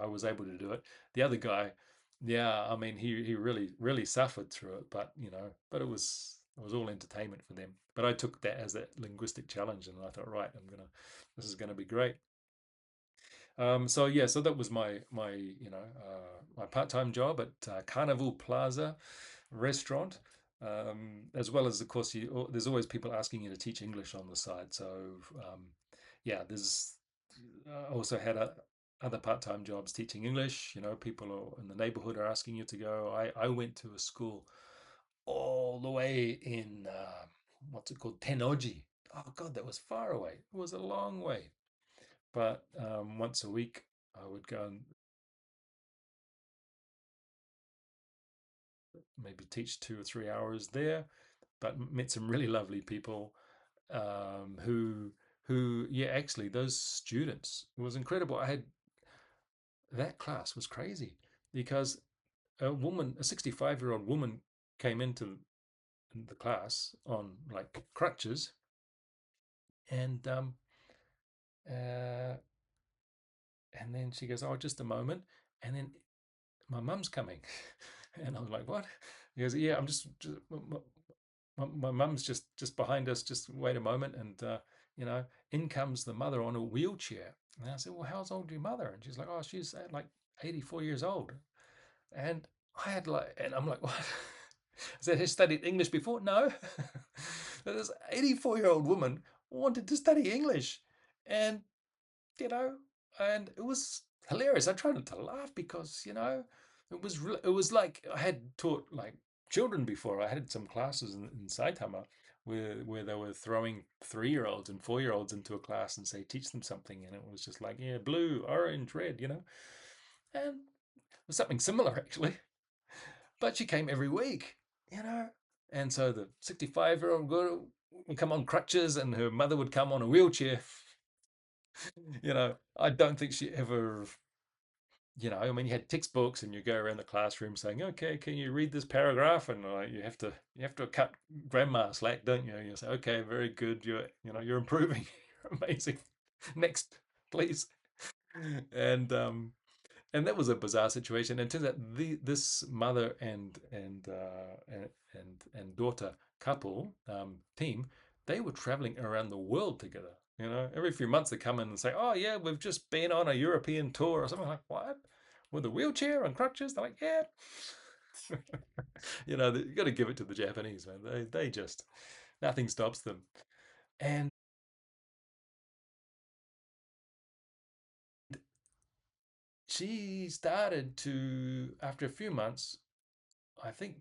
I was able to do it. The other guy, yeah, I mean, he really suffered through it, but it was all entertainment for them. But I took that as a linguistic challenge, and I thought, right, this is gonna be great. So yeah, so that was my part-time job at Carnival Plaza restaurant. As well as, of course, there's always people asking you to teach English on the side. So yeah, there's I also had other part-time jobs teaching English. People in the neighborhood are asking you to go. I went to a school all the way in what's it called, Tenoji. Oh God, that was far away. It was a long way. But once a week, I would go and maybe teach 2 or 3 hours there. But met some really lovely people, who yeah, actually those students, it was incredible. That class was crazy, because a 65-year-old woman came into the class on like crutches, and uh, and then she goes, "Oh, just a moment," and then my mum's coming, and I was like, "What?" He goes, "Yeah, I'm just my mum's just behind us. Just wait a moment." And you know, in comes the mother on a wheelchair, and I said, "Well, how's old your mother?" And she's like, "Oh, she's like 84 years old." And and I'm like, "What?" I said, "Has studied English before?" No. This 84-year-old woman wanted to study English, and you know, and it was hilarious. I tried not to laugh, because it was like I had taught like children before. I had some classes in Saitama where they were throwing 3-year-olds and 4-year-olds into a class and say teach them something, and it was just like, yeah, blue, orange, red, and it was something similar actually. But she came every week, you know, and so the 65-year-old girl would come on crutches, and her mother would come on a wheelchair. I don't think she ever, I mean, you had textbooks, and you go around the classroom saying, "Okay, can you read this paragraph?" And you have to cut grandma slack, don't you? You say, "Okay, very good. You're improving. You're amazing. Next, please." And and that was a bizarre situation. And it turns out this mother and daughter couple, team, they were traveling around the world together. Every few months they come in and say, "Oh yeah, we've just been on a European tour," or something. Like, what? With a wheelchair and crutches? They're like, "Yeah." You got to give it to the Japanese, man. They just, nothing stops them. And she started to, after a few months, I think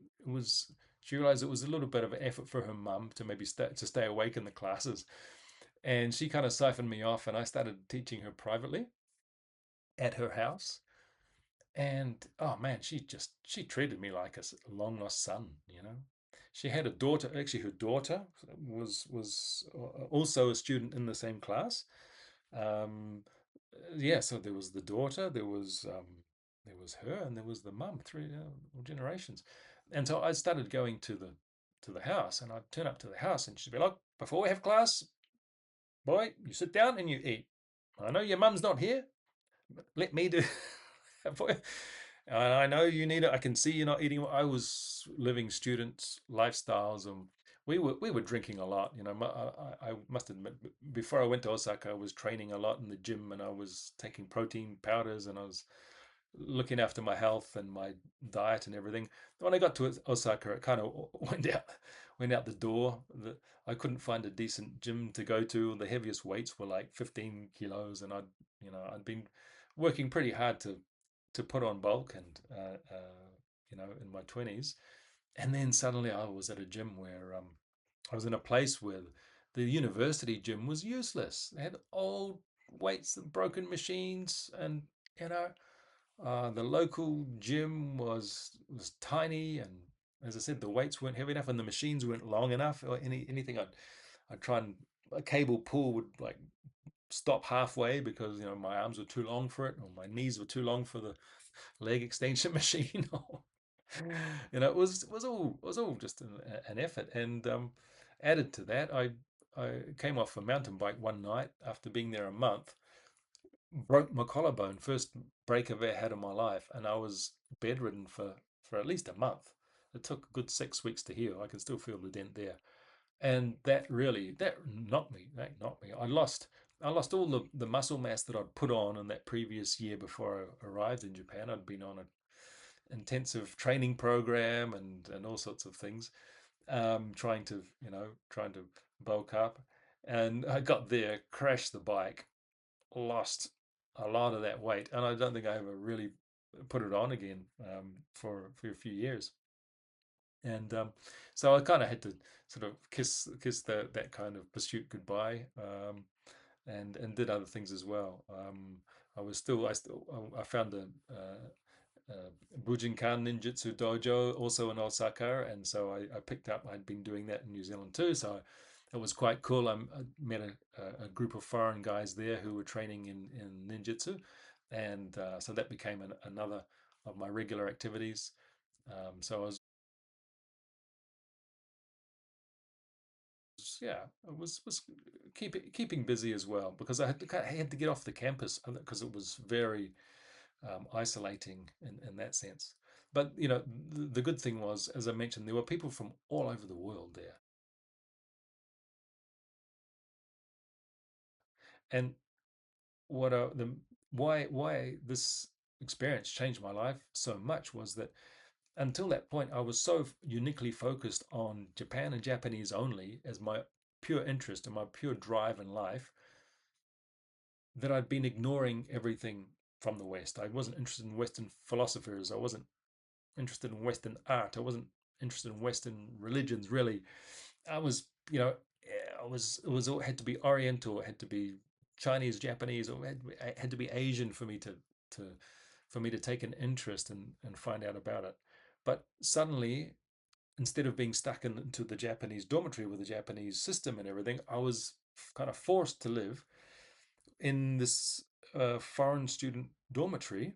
she realized it was a little bit of an effort for her mum to maybe stay awake in the classes. And she kind of siphoned me off, and I started teaching her privately at her house. And oh man, she treated me like a long lost son. She had a daughter. Actually, her daughter was also a student in the same class. Um, yeah, so there was the daughter, there was her, and there was the mum. Three generations. And so I started going to the house, and I'd turn up to the house, and she'd be like, "Before we have class, boy, you sit down and you eat. I know your mum's not here, but let me do." I know you need it. I can see you're not eating. I was living students' lifestyles, and we were drinking a lot. I must admit, before I went to Osaka, I was training a lot in the gym, and I was taking protein powders, and I was looking after my health and my diet and everything. When I got to Osaka, it kind of went out the door. I couldn't find a decent gym to go to. The heaviest weights were like 15 kilos, and I'd been working pretty hard to put on bulk, and in my 20s. And then suddenly I was at a gym where I was in a place where the university gym was useless. They had old weights and broken machines, and you know, the local gym was tiny, and as I said, the weights weren't heavy enough, and the machines weren't long enough. Or anything I'd try and a cable pull would like stop halfway because my arms were too long for it, or my knees were too long for the leg extension machine. It was all just an effort, and added to that, I came off a mountain bike one night after being there a month, broke my collarbone, first break I've ever had in my life, and I was bedridden for at least a month. It took a good 6 weeks to heal. I can still feel the dent there, and that knocked me. That knocked me. I lost all the muscle mass that I'd put on in that previous year before I arrived in Japan. I'd been on an intensive training program and all sorts of things, trying to bulk up, and I got there, crashed the bike, lost a lot of that weight, and I don't think I ever really put it on again for a few years. And so I kind of had to sort of kiss that kind of pursuit goodbye, and did other things as well. I found Bujinkan Ninjutsu Dojo also in Osaka, and so I picked up. I'd been doing that in New Zealand too, so it was quite cool. I met a group of foreign guys there who were training in ninjutsu, and so that became another of my regular activities. So I was, yeah, I was keeping busy as well because I had to get off the campus because it was very isolating in that sense. But the good thing was, as I mentioned, there were people from all over the world there, and what the why this experience changed my life so much was that until that point, I was so uniquely focused on Japan and Japanese only as my pure interest and my pure drive in life that I'd been ignoring everything from the West. I wasn't interested in Western philosophers. I wasn't interested in Western art. I wasn't interested in Western religions really. I was, it was all had to be Oriental, it had to be Chinese, Japanese, or it had to be Asian to for me to take an interest and find out about it. But suddenly, instead of being stuck into the Japanese dormitory with the Japanese system and everything, I was kind of forced to live in this foreign student dormitory.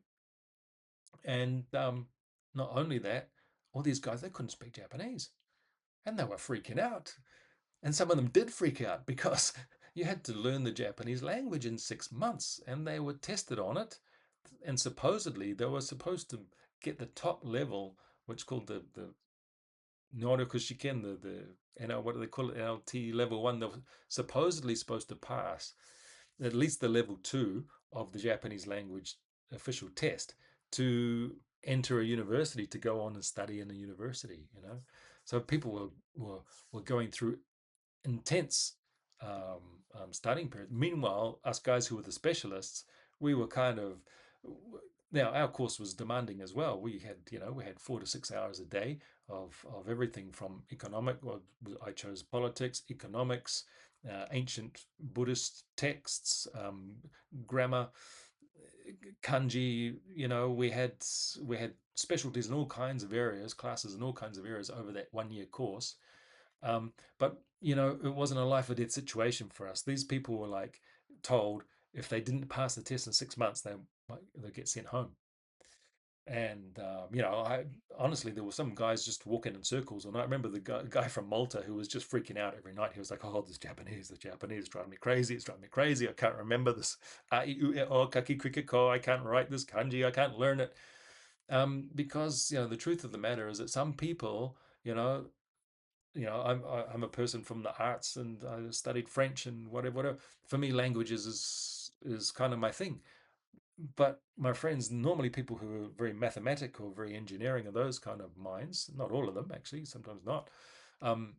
And not only that, all these guys, they couldn't speak Japanese, and they were freaking out. And some of them did freak out because you had to learn the Japanese language in 6 months, and they were tested on it. And supposedly, they were supposed to get the top level, which is called the Norikoshi-ken, what do they call it? NLT level one. They were supposedly supposed to pass at least the level two of the Japanese language official test to enter a university, to go on and study in a university. So people were going through intense studying period. Meanwhile, us guys who were the specialists, we were kind of, now our course was demanding as well. We had 4 to 6 hours a day of everything from economic. Well, I chose politics, economics, ancient Buddhist texts, grammar, kanji. We had specialties in all kinds of areas, classes in all kinds of areas over that 1 year course. But it wasn't a life or death situation for us. These people were like told if they didn't pass the test in 6 months, they get sent home. And I honestly, there were some guys just walking in circles, and I remember the guy from Malta who was just freaking out every night. He was like, "Oh, the Japanese driving me crazy. It's driving me crazy. I can't remember this. Kaki Krikiko. I can't write this kanji. I can't learn it." Because the truth of the matter is that some people, I'm a person from the arts, and I studied French and whatever. For me, languages is kind of my thing. But my friends, normally people who are very mathematical, very engineering, and those kind of minds, not all of them actually, sometimes not. Um,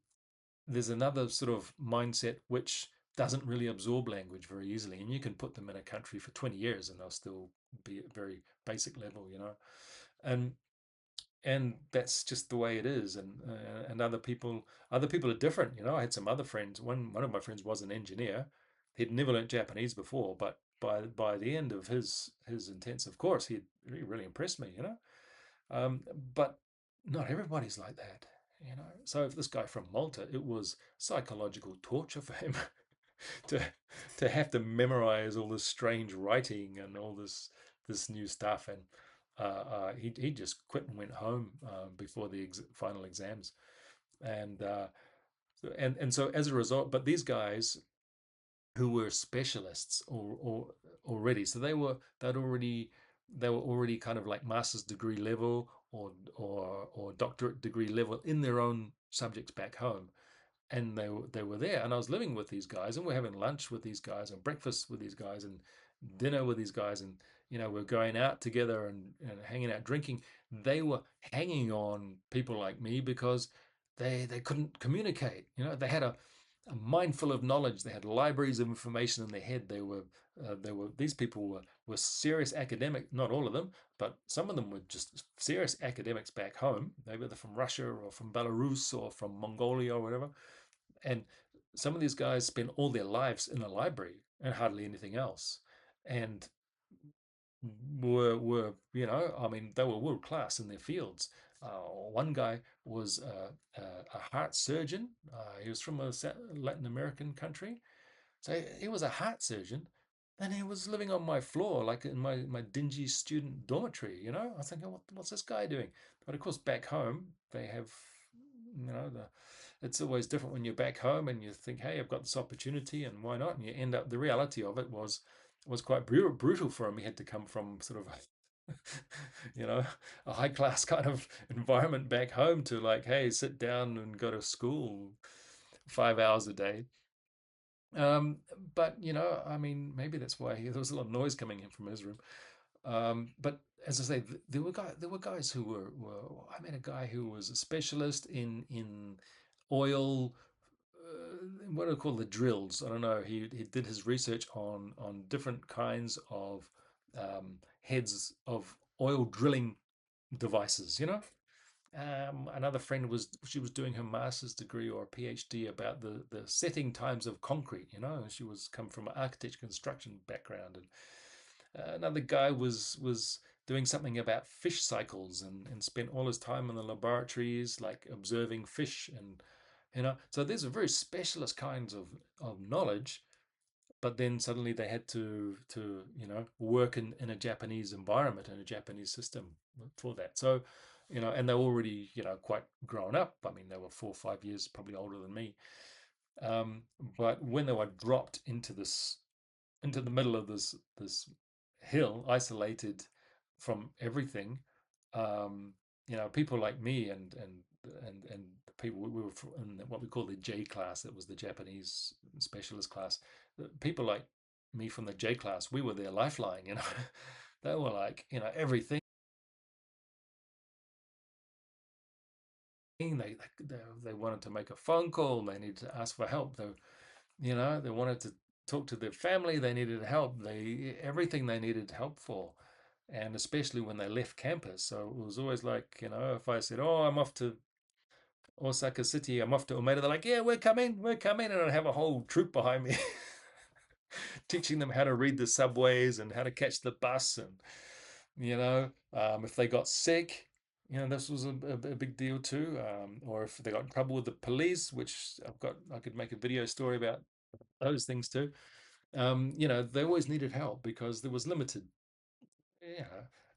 there's another sort of mindset which doesn't really absorb language very easily, and you can put them in a country for 20 years and they'll still be at very basic level. And and that's just the way it is. And other people are different. You know, I had some other friends. One of my friends was an engineer. He'd never learnt Japanese before, but by the end of his intensive course, he really impressed me. You know, um, but not everybody's like that. You know, so if this guy from Malta, it was psychological torture for him to to have to memorize all this strange writing and all this new stuff. And he just quit and went home before the final exams. And and so as a result, but these guys who were specialists or already, so they were already kind of like master's degree level or doctorate degree level in their own subjects back home, and they were there, and I was living with these guys, and we're having lunch with these guys and breakfast with these guys and dinner with these guys, and you know, we're going out together and hanging out drinking. They were hanging on people like me because they couldn't communicate. You know, they had a mind full of knowledge. They had libraries of information in their head. They were these people were serious academic. Not all of them, but some of them were just serious academics back home. Maybe they're from Russia or from Belarus or from Mongolia or whatever. And some of these guys spend all their lives in a library and hardly anything else. And were you know, I mean, they were world class in their fields. One guy was a heart surgeon. He was from a Latin American country, so he was a heart surgeon, and he was living on my floor, like in my dingy student dormitory. You know, I was thinking, what's this guy doing? But of course, back home they have, you know, it's always different when you're back home and you think, hey, I've got this opportunity, and why not? And you end up. The reality of it was quite brutal for him. He had to come from sort of you know, a high class kind of environment back home to like, hey, sit down and go to school 5 hours a day. Um, but you know, I mean, maybe that's why there was a lot of noise coming in from his room. But as I say, there were guys who were. I met a guy who was a specialist in oil. What do I call the drills? I don't know. He did his research on different kinds of heads of oil drilling devices. You know, another friend was she was doing her master's degree or a PhD about the setting times of concrete. You know, she was come from an architecture construction background, and another guy was doing something about fish cycles and spent all his time in the laboratories, like observing fish, and you know, so these are very specialist kinds of knowledge. But then suddenly they had to you know, work in a Japanese environment, in a Japanese system for that. So you know, and they're already, you know, quite grown up. I mean, they were 4 or 5 years probably older than me. um, but when they were dropped into the middle of this hill, isolated from everything. Um, you know, people like me and the people we were in what we call the J class, that was the Japanese specialist class. People like me from the J class, we were their lifeline. You know, they were like, you know, everything. They wanted to make a phone call. They needed to ask for help. You know, they wanted to talk to their family. They needed help. Everything they needed help for, and especially when they left campus. So it was always like, you know, if I said, "Oh, I'm off to Osaka City, I'm off to Umeda," they're like, "Yeah, we're coming," and I'd have a whole troop behind me, teaching them how to read the subways and how to catch the bus, and you know, if they got sick. You know, this was a big deal too. Or if they got in trouble with the police, which I could make a video story about those things too. You know, they always needed help because there was yeah,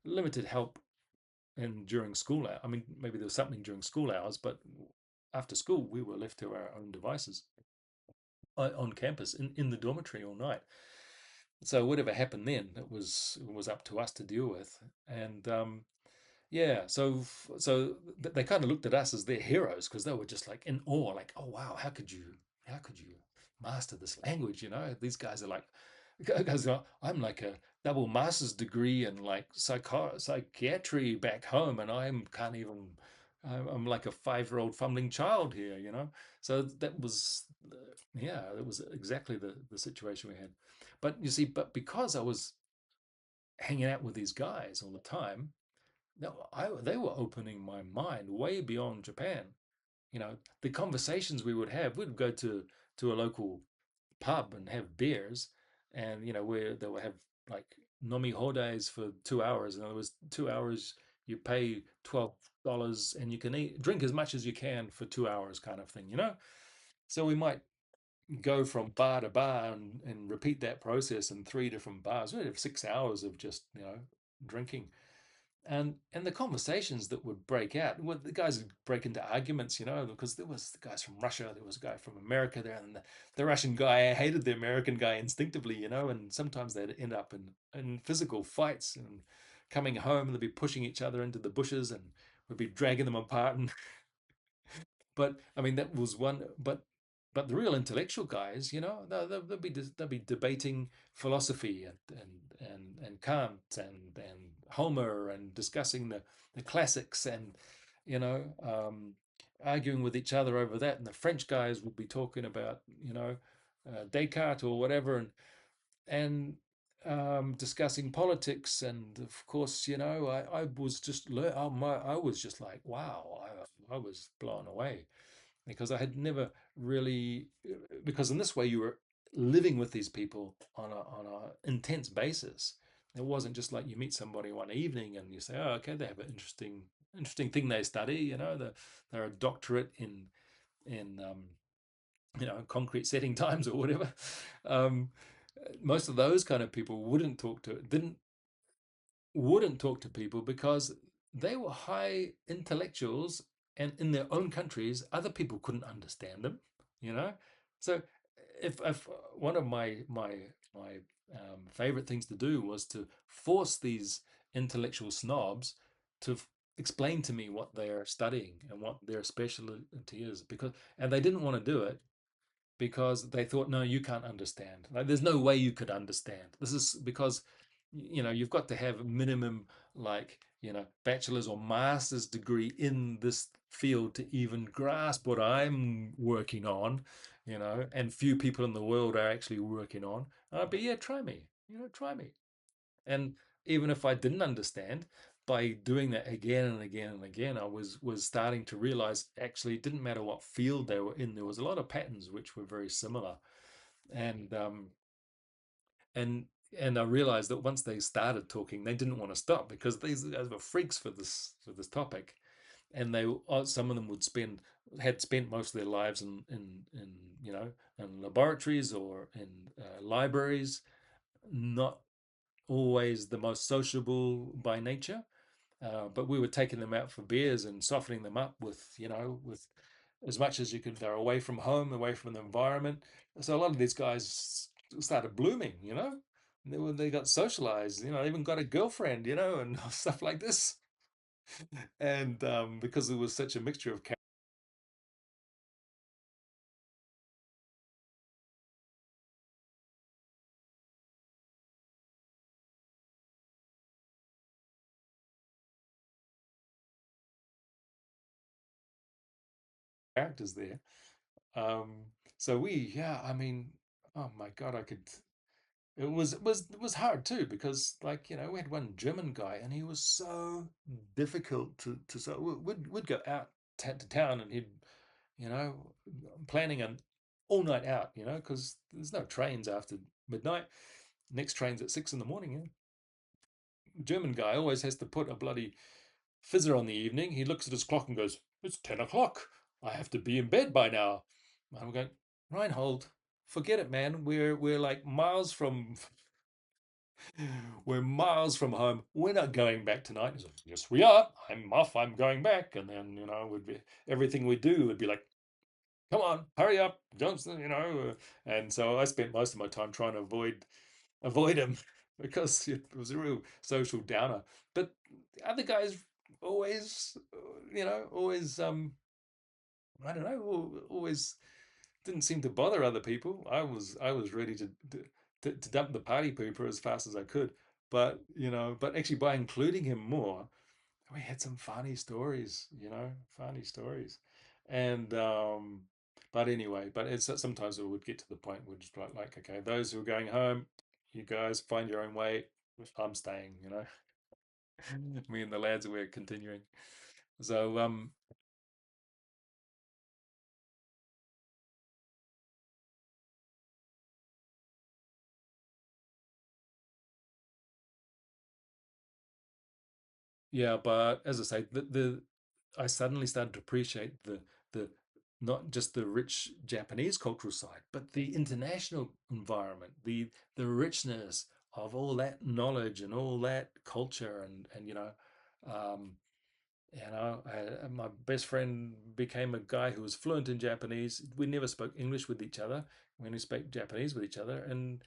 limited help in during school hours. I mean, maybe there was something during school hours, but after school, we were left to our own devices on campus in the dormitory all night. So whatever happened then, it was up to us to deal with. And yeah, so they kind of looked at us as their heroes because they were just like in awe, like, oh wow, how could you master this language? You know, these guys are like, guys, I'm like a double master's degree in like psychiatry back home, and I can't even. I'm like a 5-year-old fumbling child here, you know. So that was, yeah, that was exactly the situation we had. But you see, but because I was hanging out with these guys all the time, they were opening my mind way beyond Japan. You know, the conversations we would have, we'd go to a local pub and have beers, and where they would have like nomi hodays for 2 hours. In other words, 2 hours you pay $12 and you can drink as much as you can for 2 hours, kind of thing. So we might go from bar to bar and repeat that process in three different bars. We'd have 6 hours of just drinking, and the conversations that would break out, well, the guys would break into arguments, because there was the guys from Russia, there was a guy from America there, and the Russian guy hated the American guy instinctively, and sometimes they'd end up in physical fights, and coming home they'd be pushing each other into the bushes, and we'd be dragging them apart. And but I mean, that was one. But the real intellectual guys, they'll be debating philosophy and Kant and Homer, and discussing the classics, and you know arguing with each other over that. And the French guys would be talking about Descartes or whatever, and discussing politics. And of course, I was just I was just like, wow, I was blown away, because I had never really, because in this way you were living with these people on a intense basis. It wasn't just like you meet somebody one evening and you say, oh, okay, they have an interesting thing they study. They're a doctorate in concrete setting times or whatever. Um, Most of those kind of people wouldn't talk to people, because they were high intellectuals, and in their own countries other people couldn't understand them. you know so if one of my favorite things to do was to force these intellectual snobs to explain to me what they're studying and what their specialty is, because and they didn't want to do it because they thought, no, you can't understand. Like, there's no way you could understand. This is because, you've got to have a minimum, like, bachelor's or master's degree in this field to even grasp what I'm working on, and few people in the world are actually working on. But yeah, try me, try me. And even if I didn't understand, by doing that again and again and again, I was starting to realize, actually it didn't matter what field they were in. There was a lot of patterns which were very similar, and and and I realized that once they started talking, they didn't want to stop, because these guys were freaks for this topic, and some of them had spent most of their lives in in laboratories or in libraries, not always the most sociable by nature. But we were taking them out for beers and softening them up with as much as you could. They're away from home, away from the environment. So a lot of these guys started blooming. They got socialized. They even got a girlfriend. And stuff like this. And because it was such a mixture of characters there. Um, so yeah, I mean, oh my God, I could. It was hard too, because, like, we had one German guy, and he was so difficult to so we'd go out to town, and he'd you know planning an all night out, because there's no trains after midnight. Next train's at 6 in the morning. German guy always has to put a bloody fizzer on the evening. He looks at his clock and goes, "It's 10 o'clock. I have to be in bed by now." And I'm going, Reinhold, forget it, man. We're like miles from we're miles from home. We're not going back tonight. He's like, "Yes, we are. I'm off. I'm going back." And then, would be everything we do would be like, "Come on, hurry up, Johnson." And so I spent most of my time trying to avoid him because it was a real social downer. But the other guys always, always, I don't know, always didn't seem to bother other people. I was ready to dump the party pooper as fast as I could. But actually, by including him more, we had some funny stories. Funny stories. And but anyway, but it's sometimes it would get to the point where just like, okay, those who are going home, you guys find your own way. I'm staying. Me and the lads were continuing. So yeah, but as I say, the I suddenly started to appreciate the not just the rich Japanese cultural side, but the international environment, the richness of all that knowledge and all that culture, and um, my best friend became a guy who was fluent in Japanese. We never spoke English with each other. We only spoke Japanese with each other. And,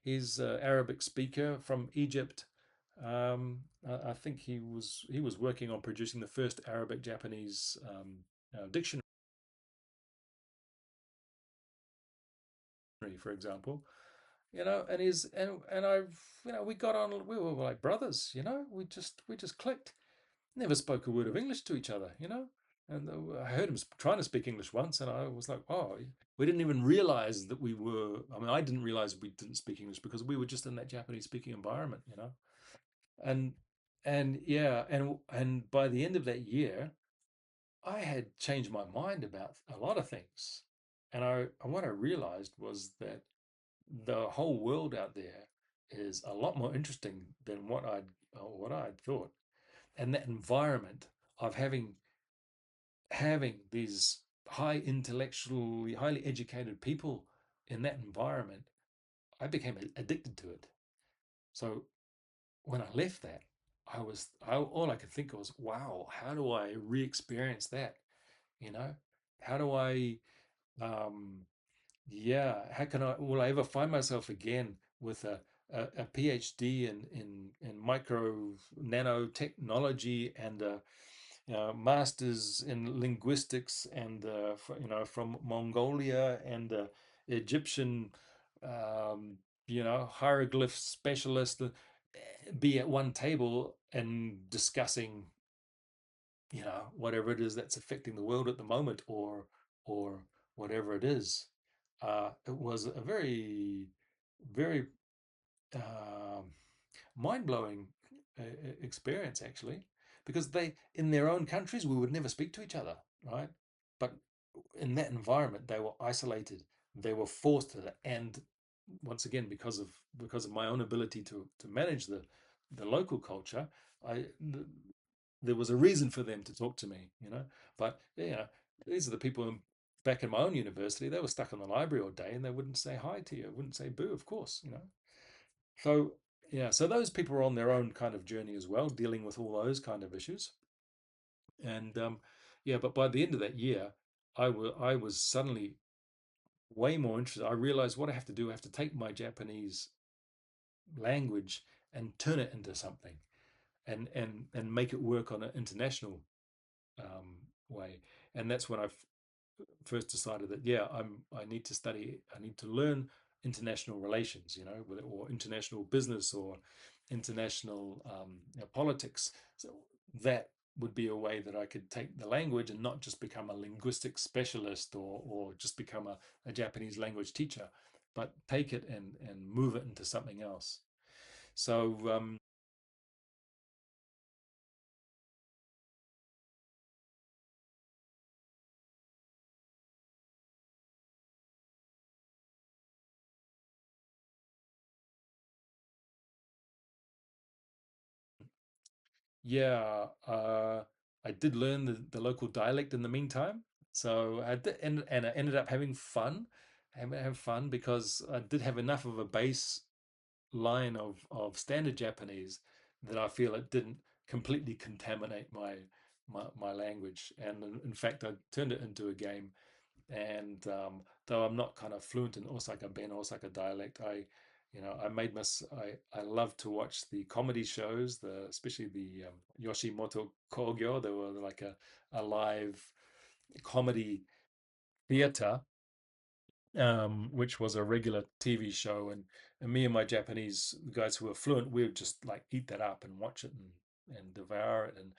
he's an Arabic speaker from Egypt. I think he was working on producing the first Arabic Japanese dictionary, for example. And I've we got on. We were like brothers. We just clicked. Never spoke a word of English to each other, And I heard him trying to speak English once, and I was like, "Oh, we didn't even realize that we were." I mean, I didn't realize we didn't speak English because we were just in that Japanese-speaking environment. And yeah, and by the end of that year, I had changed my mind about a lot of things, and what I realized was that the whole world out there is a lot more interesting than what I'd thought, and that environment of having these high intellectually highly educated people in that environment, I became addicted to it. So when I left that, all I could think of was, wow, how do I re-experience that? You know, how do I um, yeah, how can will I ever find myself again with a PhD in micro nanotechnology and masters in linguistics and from Mongolia and Egyptian um, hieroglyph specialist, be at one table and discussing whatever it is that's affecting the world at the moment, or whatever it is. It was a very, very um, mind-blowing experience, actually, because they in their own countries we would never speak to each other, right? But in that environment they were isolated, they were forced to, and once again, because of my own ability to manage the local culture, I there was a reason for them to talk to me. But these are the people back in my own university. They were stuck in the library all day and they wouldn't say hi to you, wouldn't say boo, of course. So yeah, so those people are on their own kind of journey as well, dealing with all those kind of issues. And yeah, but by the end of that year, I was suddenly way more interested. I realized what I have to do. I have to take my Japanese language and turn it into something, and make it work on an international way. And that's when I first decided that, yeah, I need to learn international relations, or international business, or international politics. So that would be a way that I could take the language and not just become a linguistic specialist, or just become a Japanese language teacher, but take it and move it into something else. So yeah, I did learn the local dialect in the meantime. So I did, and I ended up having fun. Have fun because I did have enough of a base line of standard Japanese that I feel it didn't completely contaminate my language. And in fact, I turned it into a game. And though I'm not kind of fluent in Osaka Ben, Osaka dialect, I made I love to watch the comedy shows, especially the Yoshimoto Kogyo. They were like a live comedy theater, which was a regular TV show, and me and my Japanese guys who were fluent, we would just like eat that up and watch it and devour it, and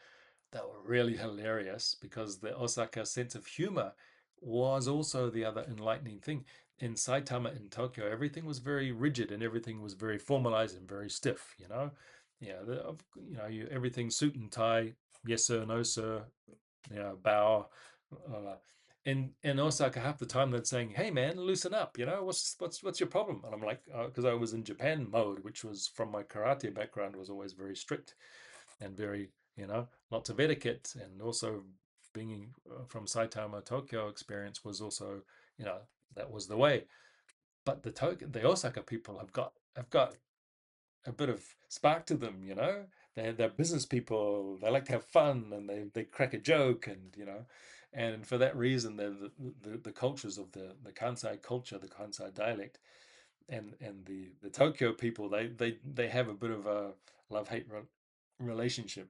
that were really hilarious because the Osaka sense of humor was also the other enlightening thing. In Saitama in Tokyo, everything was very rigid and everything was very formalized and very stiff. Yeah, everything suit and tie, yes sir, no sir, bow. Uh, in Osaka, half the time they're saying, "Hey man, loosen up. What's your problem?" And I'm like, because I was in Japan mode, which was from my karate background, was always very strict and very, lots of etiquette, and also being from Saitama, Tokyo experience was also, you know, that was the way. But the Osaka people have got a bit of spark to them, They're business people. They like to have fun, and they crack a joke, and for that reason, the cultures of the Kansai culture, the Kansai dialect, and the Tokyo people, they have a bit of a love-hate relationship,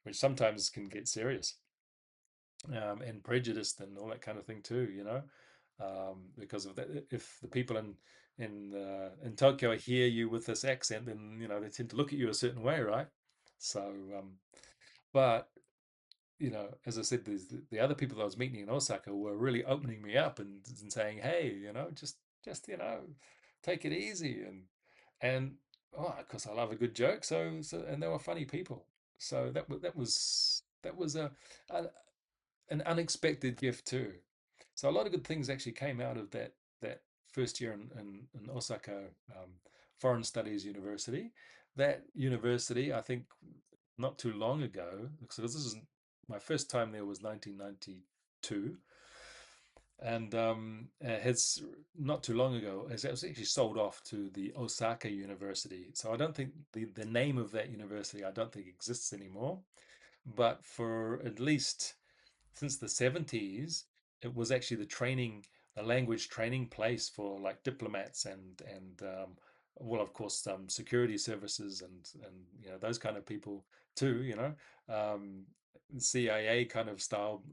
which sometimes can get serious, and prejudiced and all that kind of thing too, because of that. If the people in Tokyo hear you with this accent, then they tend to look at you a certain way, right? So, but as I said, the other people I was meeting in Osaka were really opening me up and saying, "Hey, just take it easy," and oh, of course, I love a good joke. And they were funny people. So that was a an unexpected gift too. So a lot of good things actually came out of that first year in Osaka Foreign Studies University. That university, I think, not too long ago, because this is my first time there was 1992, and has not too long ago has actually sold off to the Osaka University. So I don't think the name of that university I don't think exists anymore. But for at least since the 70s, it was actually the language training place for like diplomats and well, of course, security services and those kind of people too. Um, CIA kind of style,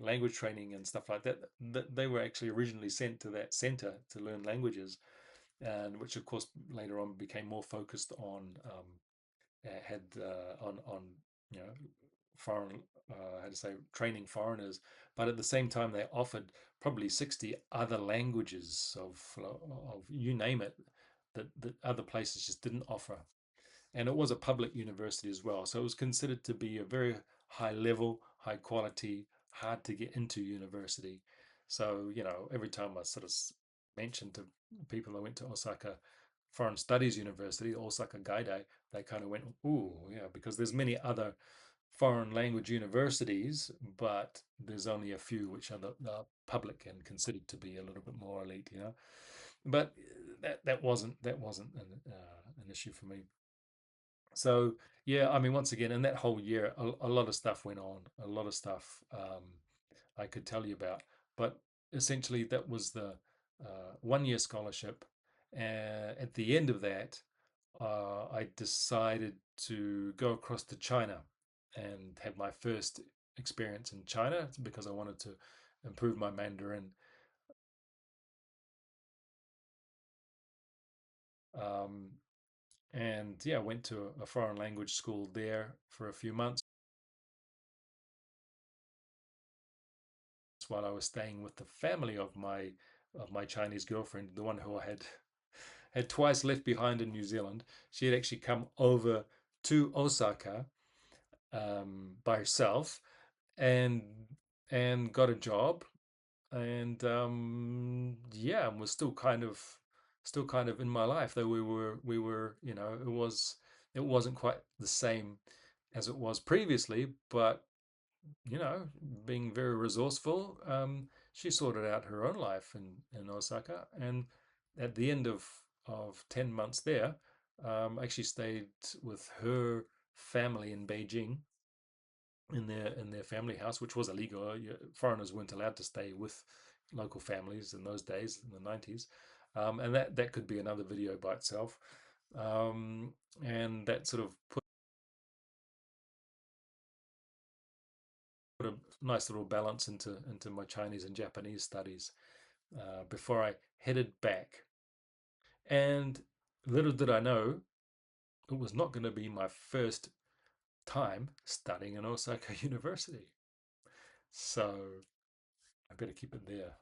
language training and stuff like that. That they were actually originally sent to that center to learn languages, and which of course later on became more focused on had on you know foreign how to say training foreigners, but at the same time they offered probably 60 other languages of you name it that other places just didn't offer. And it was a public university as well, so it was considered to be a very high level, high quality, hard to get into university. So every time I sort of mentioned to people I went to Osaka Foreign Studies University, Osaka Gai Dai, they kind of went, "Ooh, yeah," because there's many other foreign language universities, but there's only a few which are the public and considered to be a little bit more elite. But that wasn't an issue for me. So yeah, I mean, once again, in that whole year, a lot of stuff went on, a lot of stuff I could tell you about. But essentially, that was the 1 year scholarship. At the end of that, I decided to go across to China and have my first experience in China because I wanted to improve my Mandarin. Um, and yeah, went to a foreign language school there for a few months while I was staying with the family of my Chinese girlfriend, the one who I had twice left behind in New Zealand. She had actually come over to Osaka by herself and got a job, and yeah, and was still kind of in my life, though we were it wasn't quite the same as it was previously, but being very resourceful, she sorted out her own life in Osaka, and at the end of 10 months there, actually stayed with her family in Beijing in their family house, which was illegal. Foreigners weren't allowed to stay with local families in those days in the 90s, and that could be another video by itself. And that sort of put a nice little balance into my Chinese and Japanese studies before I headed back. And little did I know, it was not going to be my first time studying in Osaka University. So I better keep it there.